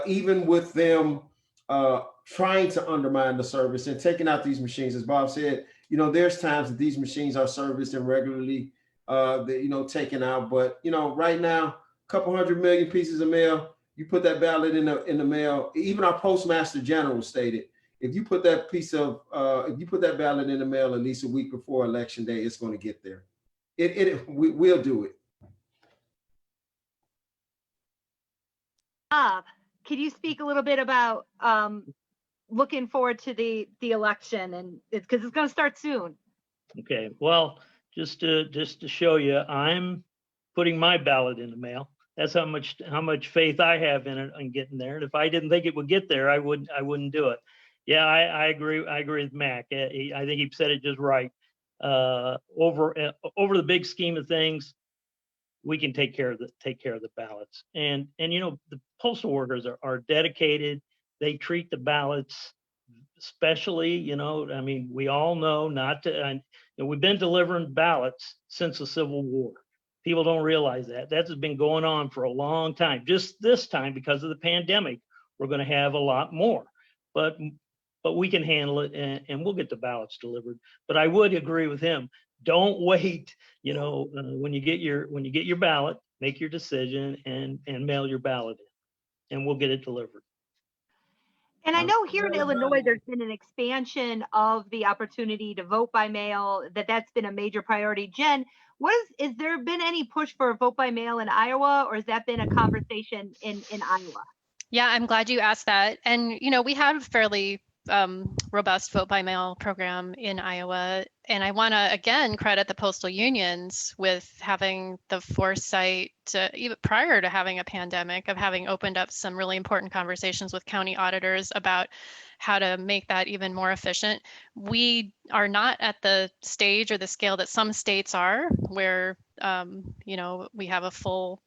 Even with them trying to undermine the service and taking out these machines, as Bob said, you know, there's times that these machines are serviced and regularly, taken out. But you know, right now, a couple 100 million pieces of mail. You put that ballot in the mail. Even our Postmaster General stated, if you put that ballot in the mail at least a week before Election Day, it's going to get there. We'll do it. Bob, could you speak a little bit about looking forward to the election, and because it's going to start soon? Okay, well, just to show you, I'm putting my ballot in the mail. That's how much faith I have in it and getting there. And if I didn't think it would get there, I wouldn't do it. Yeah, I agree. I agree with Mac. I think he said it just right. Over the big scheme of things, we can take care of the ballots. And you know, the postal workers are dedicated. They treat the ballots especially. You know, I mean, we all know not to. And, you know, we've been delivering ballots since the Civil War. People don't realize that. That has been going on for a long time. Just this time, because of the pandemic, we're going to have a lot more. But we can handle it, and we'll get the ballots delivered. But I would agree with him. Don't wait. You know, when you get your ballot, make your decision and mail your ballot in, and we'll get it delivered. And I know here in Illinois, there's been an expansion of the opportunity to vote by mail. That's been a major priority. Jen, is there been any push for vote by mail in Iowa, or has that been a conversation in Iowa? Yeah, I'm glad you asked that. And, you know, we have a fairly robust vote by mail program in Iowa. And I want to, again, credit the postal unions with having the foresight to, even prior to having a pandemic, of having opened up some really important conversations with county auditors about how to make that even more efficient. We are not at the stage or the scale that some states are, where, you know, we have a full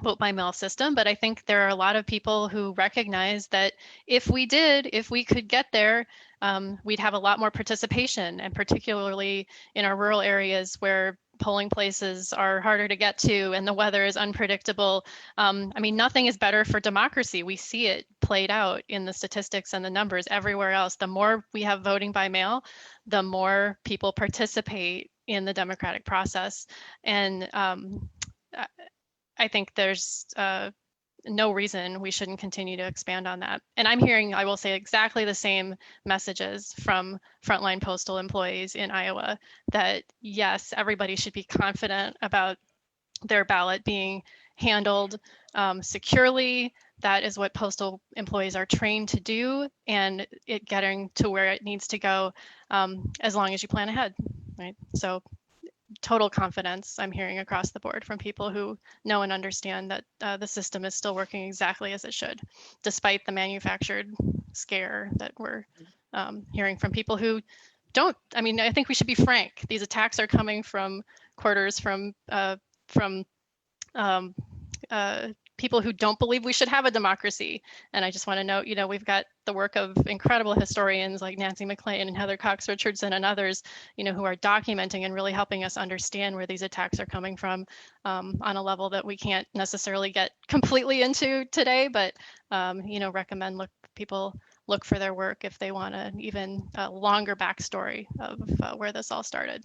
vote by mail system, but I think there are a lot of people who recognize that if we could get there, we'd have a lot more participation, and particularly in our rural areas where polling places are harder to get to and the weather is unpredictable. I mean, nothing is better for democracy. We see it played out in the statistics and the numbers everywhere else. The more we have voting by mail, the more people participate in the democratic process. And I think there's no reason we shouldn't continue to expand on that. And I'm hearing, I will say, exactly the same messages from frontline postal employees in Iowa, that yes, everybody should be confident about their ballot being handled securely. That is what postal employees are trained to do, and it getting to where it needs to go, as long as you plan ahead, right? So total confidence I'm hearing across the board from people who know and understand that the system is still working exactly as it should, despite the manufactured scare that we're hearing from people who don't. I mean, I think we should be frank. These attacks are coming from quarters from people who don't believe we should have a democracy. And I just want to note, you know, we've got the work of incredible historians like Nancy McLean and Heather Cox Richardson and others, you know, who are documenting and really helping us understand where these attacks are coming from, on a level that we can't necessarily get completely into today, but, you know, recommend people look for their work if they want an even longer backstory of where this all started.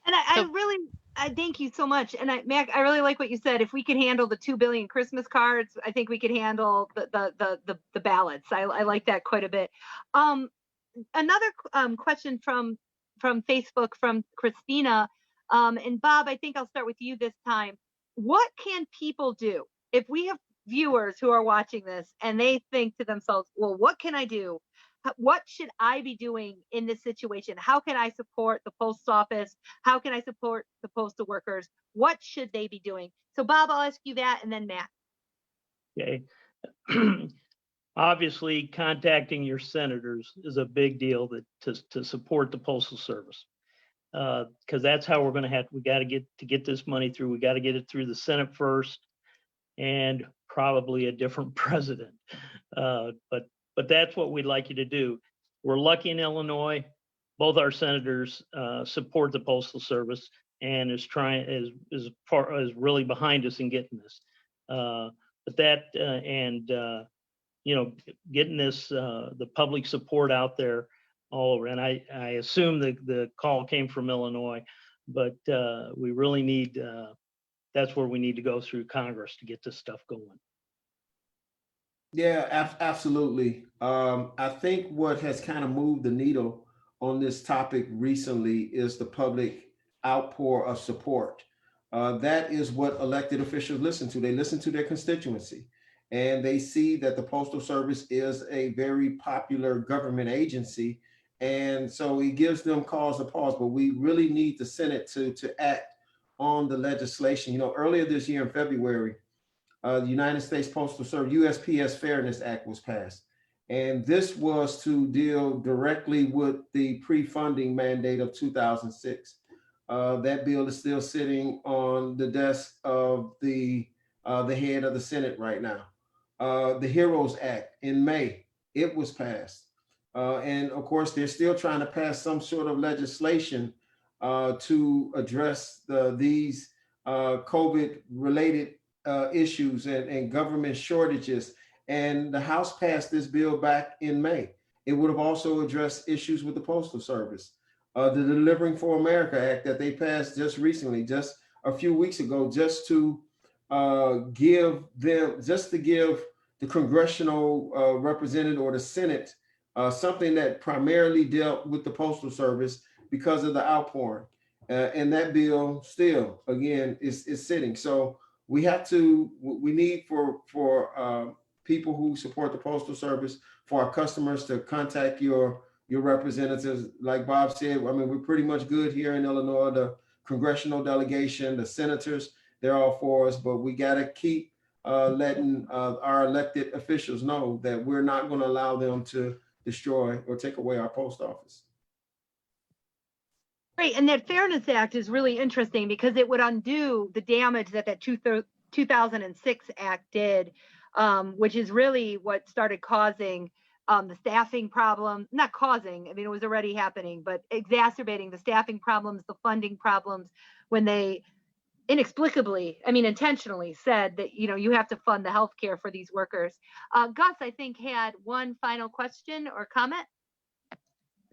And I thank you so much. And Mac, I really like what you said. If we can handle the 2 billion Christmas cards, I think we could handle the ballots. I like that quite a bit. Another question from Facebook from Christina, and Bob, I think I'll start with you this time. What can people do if we have viewers who are watching this and they think to themselves, well, what can I do? What should I be doing in this situation? How can I support the post office? How can I support the postal workers? What should they be doing? So Bob, I'll ask you that, and then Matt. Okay. Obviously, contacting your senators is a big deal to support the Postal Service. Because that's how we're going to we got to get this money through. We got to get it through the Senate first, and probably a different president. But that's what we'd like you to do. We're lucky in Illinois. Both our senators support the Postal Service and is really behind us in getting this. But that you know, getting this the public support out there all over. And I assume the call came from Illinois, but we really need that's where we need to go through Congress to get this stuff going. Yeah, absolutely. I think what has kind of moved the needle on this topic recently is the public outpour of support. That is what elected officials listen to. They listen to their constituency, and they see that the Postal Service is a very popular government agency. And so it gives them cause to pause, but we really need the Senate to act on the legislation. You know, earlier this year in February, the United States Postal Service USPS Fairness Act was passed. And this was to deal directly with the pre-funding mandate of 2006. That bill is still sitting on the desk of the head of the Senate right now. The HEROES Act in May, it was passed. And of course, they're still trying to pass some sort of legislation to address these COVID-related issues and government shortages. And the House passed this bill back in May. It would have also addressed issues with the Postal Service. The Delivering for America Act that they passed just recently, just a few weeks ago, just to give the congressional representative or the Senate something that primarily dealt with the Postal Service because of the outpouring. And that bill still, again, is sitting. So we need for people who support the Postal Service, for our customers to contact your representatives. Like Bob said, I mean, we're pretty much good here in Illinois. The congressional delegation, the senators, they're all for us, but we got to keep letting our elected officials know that we're not going to allow them to destroy or take away our post office. Great, and that Fairness Act is really interesting because it would undo the damage that 2006 Act did, which is really what started causing the staffing problem, not causing, I mean, it was already happening, but exacerbating the staffing problems, the funding problems, when they inexplicably, I mean, intentionally said that, you know, you have to fund the healthcare for these workers. Gus, I think, had one final question or comment.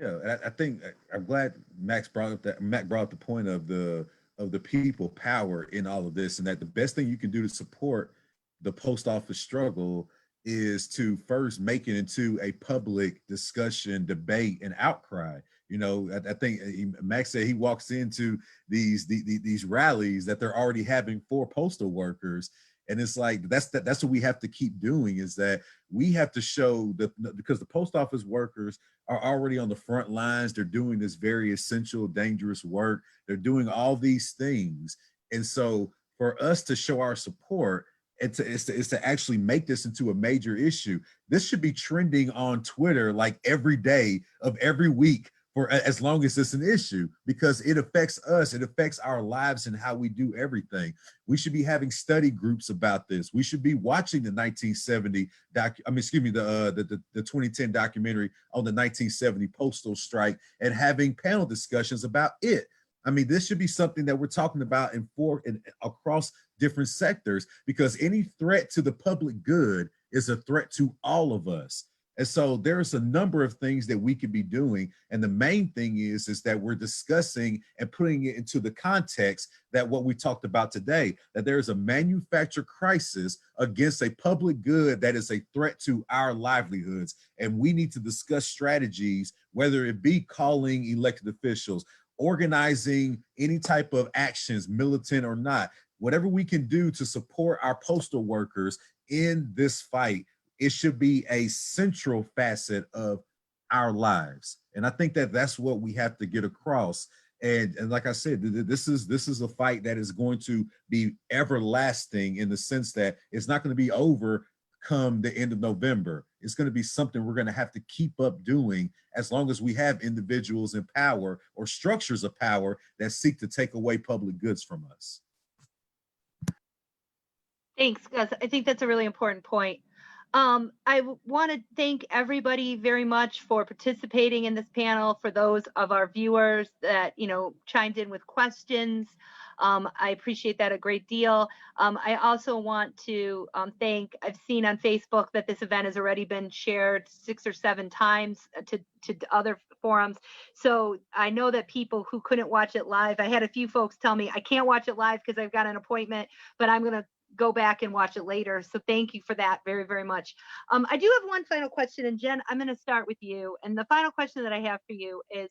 Yeah, I think I'm glad Mac brought up the point of the people power in all of this, and that the best thing you can do to support the post office struggle is to first make it into a public discussion, debate, and outcry. You know, I think Max said he walks into these rallies that they're already having for postal workers. And it's like, that's what we have to keep doing, is that we have to show because the post office workers are already on the front lines. They're doing this very essential, dangerous work. They're doing all these things. And so for us to show our support, is to actually make this into a major issue. This should be trending on Twitter like every day of every week for as long as it's an issue, because it affects us. It affects our lives and how we do everything. We should be having study groups about this. We should be watching the 1970 the 2010 documentary on the 1970 postal strike and having panel discussions about it. I mean, this should be something that we're talking about across different sectors, because any threat to the public good is a threat to all of us. And so there's a number of things that we could be doing. And the main thing is that we're discussing and putting it into the context that what we talked about today, that there's a manufactured crisis against a public good that is a threat to our livelihoods. And we need to discuss strategies, whether it be calling elected officials, organizing any type of actions, militant or not, whatever we can do to support our postal workers in this fight. It should be a central facet of our lives. And I think that that's what we have to get across. And like I said, this is a fight that is going to be everlasting, in the sense that it's not going to be over come the end of November. It's going to be something we're going to have to keep up doing as long as we have individuals in power or structures of power that seek to take away public goods from us. Thanks, Gus. I think that's a really important point. I want to thank everybody very much for participating in this panel. For those of our viewers that, chimed in with questions, I appreciate that a great deal. I also want to I've seen on Facebook that this event has already been shared 6 or 7 times to other forums. So I know that people who couldn't watch it live, I had a few folks tell me, I can't watch it live because I've got an appointment, but I'm going to go back and watch it later. So thank you for that very, very much. I do have one final question, and Jen, I'm going to start with you. And the final question that I have for you is,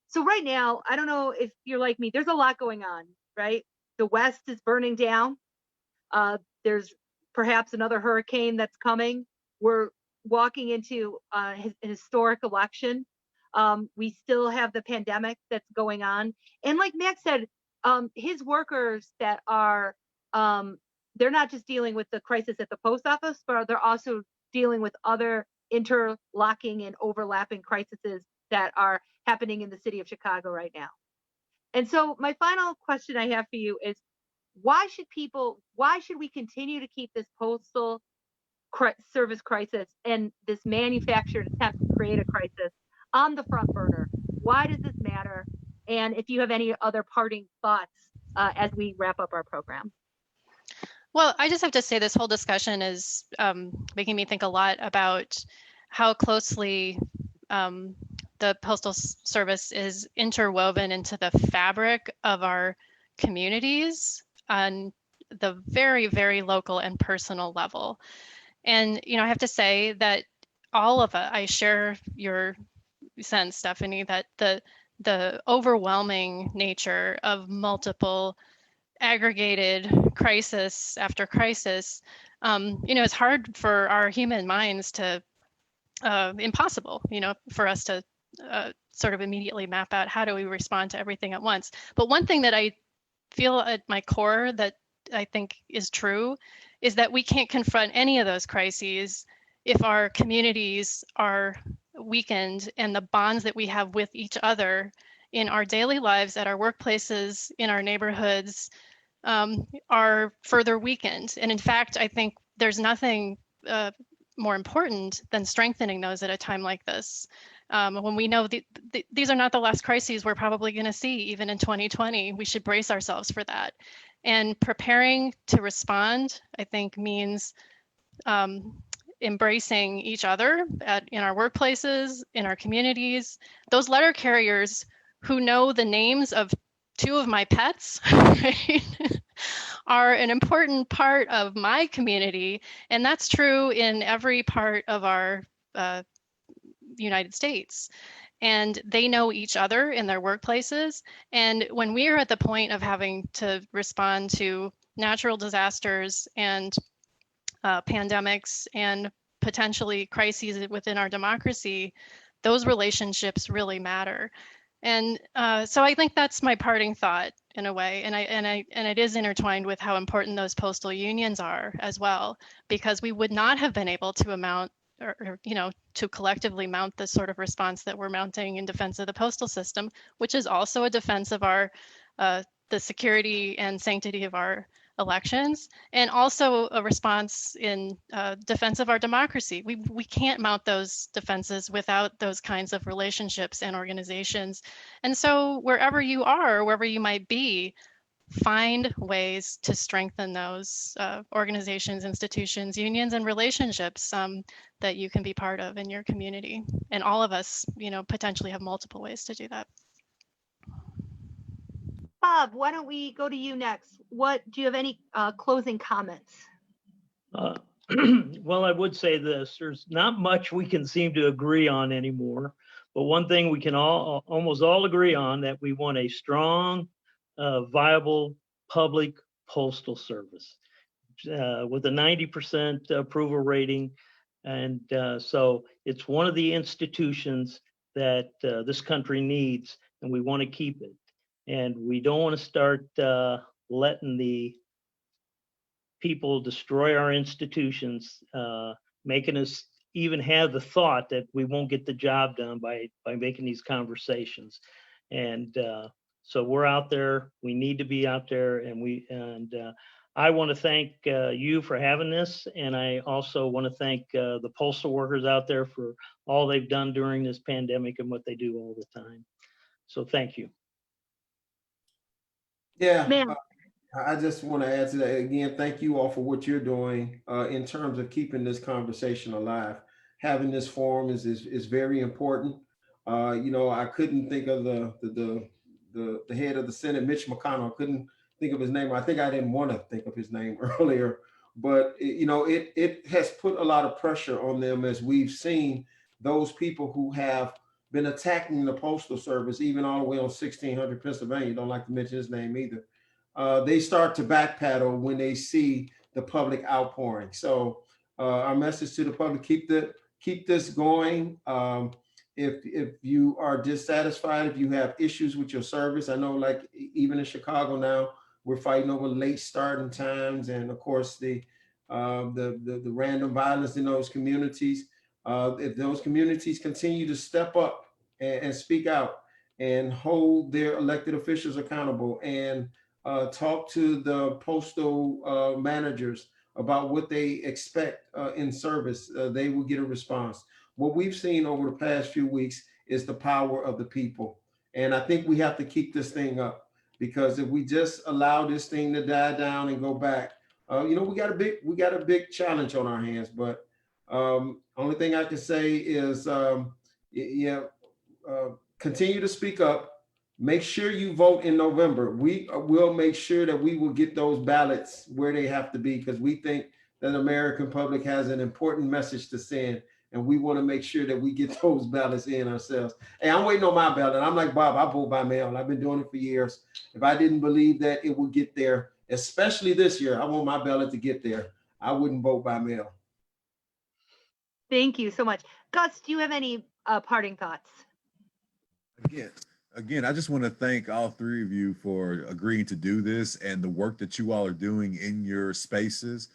so right now, I don't know if you're like me, there's a lot going on, right? The West is burning down. There's perhaps another hurricane that's coming. We're walking into an historic election. We still have the pandemic that's going on. And like Max said, his workers that are, they're not just dealing with the crisis at the post office, but they're also dealing with other interlocking and overlapping crises that are happening in the city of Chicago right now. And so my final question I have for you is, why should we continue to keep this postal service crisis and this manufactured attempt to create a crisis on the front burner? Why does this matter? And if you have any other parting thoughts as we wrap up our program. Well, I just have to say this whole discussion is making me think a lot about how closely the Postal Service is interwoven into the fabric of our communities on the very, very local and personal level. And, I have to say that all of it, I share your sense, Stephanie, that the overwhelming nature of multiple aggregated crisis after crisis, it's hard for our human minds to, impossible, for us to sort of immediately map out how do we respond to everything at once. But one thing that I feel at my core that I think is true is that we can't confront any of those crises if our communities are weakened and the bonds that we have with each other in our daily lives, at our workplaces, in our neighborhoods, are further weakened. And in fact, I think there's nothing more important than strengthening those at a time like this. When we know these are not the last crises we're probably going to see, even in 2020, we should brace ourselves for that. And preparing to respond, I think, means embracing each other in our workplaces, in our communities. Those letter carriers who know the names of 2 of my pets, right, are an important part of my community. And that's true in every part of our United States. And they know each other in their workplaces. And when we are at the point of having to respond to natural disasters and pandemics and potentially crises within our democracy, those relationships really matter. And so I think that's my parting thought in a way, and it is intertwined with how important those postal unions are as well, because we would not have been able to amount or to collectively mount the sort of response that we're mounting in defense of the postal system, which is also a defense of our the security and sanctity of our elections, and also a response in defense of our democracy. We can't mount those defenses without those kinds of relationships and organizations. And so wherever you are, wherever you might be, find ways to strengthen those organizations, institutions, unions, and relationships that you can be part of in your community. And all of us, potentially have multiple ways to do that. Bob, why don't we go to you next? Do you have any closing comments? Well, I would say this: there's not much we can seem to agree on anymore. But one thing we can almost all agree on, that we want a strong, viable public postal service with a 90% approval rating. And so it's one of the institutions that this country needs, and we want to keep it. And we don't want to start letting the people destroy our institutions, making us even have the thought that we won't get the job done by making these conversations. And so we're out there. We need to be out there, and I want to thank you for having this, and I also want to thank the postal workers out there for all they've done during this pandemic and what they do all the time. So thank you. Yeah, Ma'am. I just want to add to that again. Thank you all for what you're doing in terms of keeping this conversation alive. Having this forum is very important. You know, I couldn't think of the head of the Senate, Mitch McConnell. I couldn't think of his name. I think I didn't want to think of his name earlier, but you know, it has put a lot of pressure on them, as we've seen those people who have been attacking the Postal Service, even all the way on 1600 Pennsylvania. Don't like to mention his name either. They start to backpedal when they see the public outpouring. So our message to the public: keep this going. If you are dissatisfied, if you have issues with your service, I know, like even in Chicago now, we're fighting over late starting times, and of course the random violence in those communities. If those communities continue to step up and speak out and hold their elected officials accountable, and talk to the postal managers about what they expect in service, they will get a response. What we've seen over the past few weeks is the power of the people. And I think we have to keep this thing up, because if we just allow this thing to die down and go back, you know, we got a big challenge on our hands. But only thing I can say is, continue to speak up. Make sure you vote in November. We will make sure that we will get those ballots where they have to be, because we think that the American public has an important message to send, and we want to make sure that we get those ballots in ourselves. Hey, I'm waiting on my ballot. I'm like Bob, I vote by mail. I've been doing it for years. If I didn't believe that it would get there, especially this year, I want my ballot to get there, I wouldn't vote by mail. Thank you so much. Gus, do you have any parting thoughts? Again, I just want to thank all three of you for agreeing to do this and the work that you all are doing in your spaces.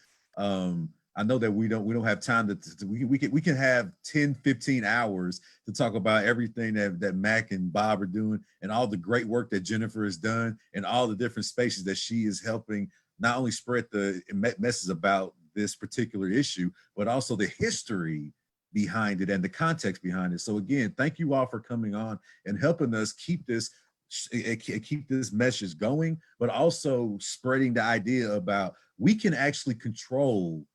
I know that we don't have time we can have 10, 15 hours to talk about everything that Mac and Bob are doing, and all the great work that Jennifer has done, and all the different spaces that she is helping not only spread the message about this particular issue, but also the history behind it and the context behind it. So again, thank you all for coming on and helping us keep this message going, but also spreading the idea about we can actually control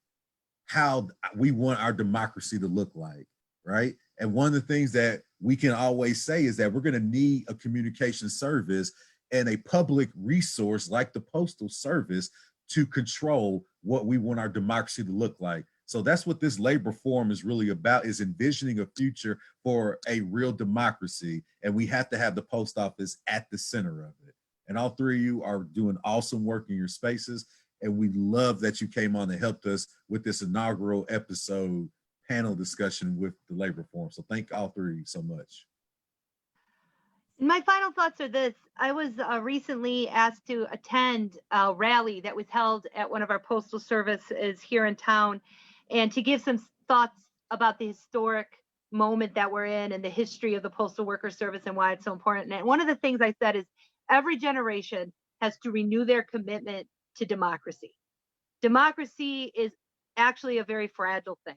how we want our democracy to look like, right? And one of the things that we can always say is that we're going to need a communication service and a public resource like the Postal Service to control what we want our democracy to look like. So that's what this labor forum is really about, is envisioning a future for a real democracy. And we have to have the post office at the center of it. And all three of you are doing awesome work in your spaces. And we love that you came on and helped us with this inaugural episode panel discussion with the labor forum. So thank all three of you so much. My final thoughts are this. I was recently asked to attend a rally that was held at one of our postal services here in town, and to give some thoughts about the historic moment that we're in and the history of the Postal Worker Service and why it's so important. And one of the things I said is every generation has to renew their commitment to democracy. Democracy is actually a very fragile thing.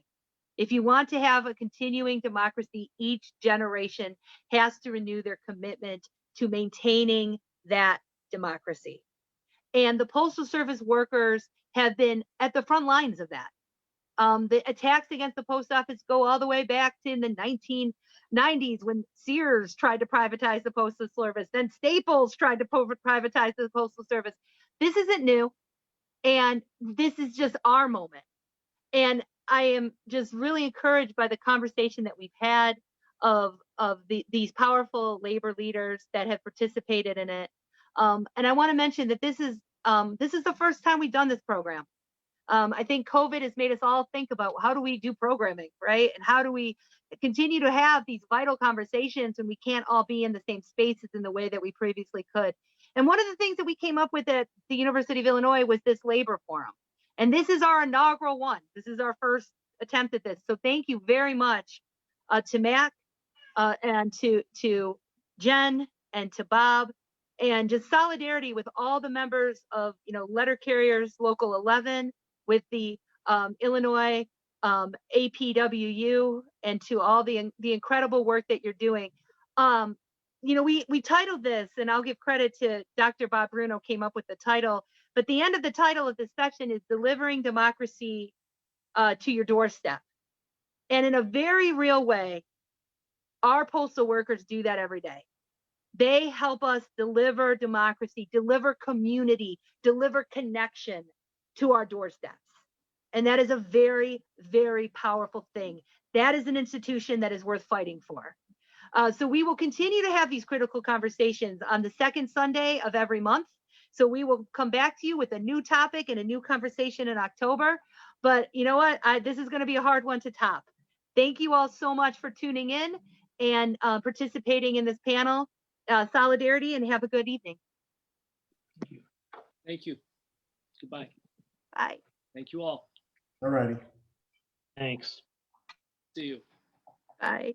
If you want to have a continuing democracy, each generation has to renew their commitment to maintaining that democracy. And the Postal Service workers have been at the front lines of that. The attacks against the post office go all the way back to the 1990s, when Shearer tried to privatize the Postal Service, then Staples tried to privatize the Postal Service. This isn't new, and this is just our moment. And I am just really encouraged by the conversation that we've had of these powerful labor leaders that have participated in it. And I want to mention that this is the first time we've done this program. I think COVID has made us all think about how do we do programming, right? And how do we continue to have these vital conversations when we can't all be in the same spaces in the way that we previously could. And one of the things that we came up with at the University of Illinois was this labor forum. And this is our inaugural one. This is our first attempt at this. So thank you very much to Mac and to Jen and to Bob, and just solidarity with all the members of, Letter Carriers Local 11, with the Illinois APWU, and to all the incredible work that you're doing. We titled this, and I'll give credit to Dr. Bob Bruno came up with the title, but the end of the title of this section is Delivering Democracy to Your Doorstep. And in a very real way, our postal workers do that every day. They help us deliver democracy, deliver community, deliver connection to our doorsteps. And that is a very, very powerful thing. That is an institution that is worth fighting for. So we will continue to have these critical conversations on the second Sunday of every month. So we will come back to you with a new topic and a new conversation in October. But you know what? This is going to be a hard one to top. Thank you all so much for tuning in and participating in this panel. Solidarity, and have a good evening. Thank you. Goodbye. Bye. Thank you all. All righty. Thanks. See you. Bye.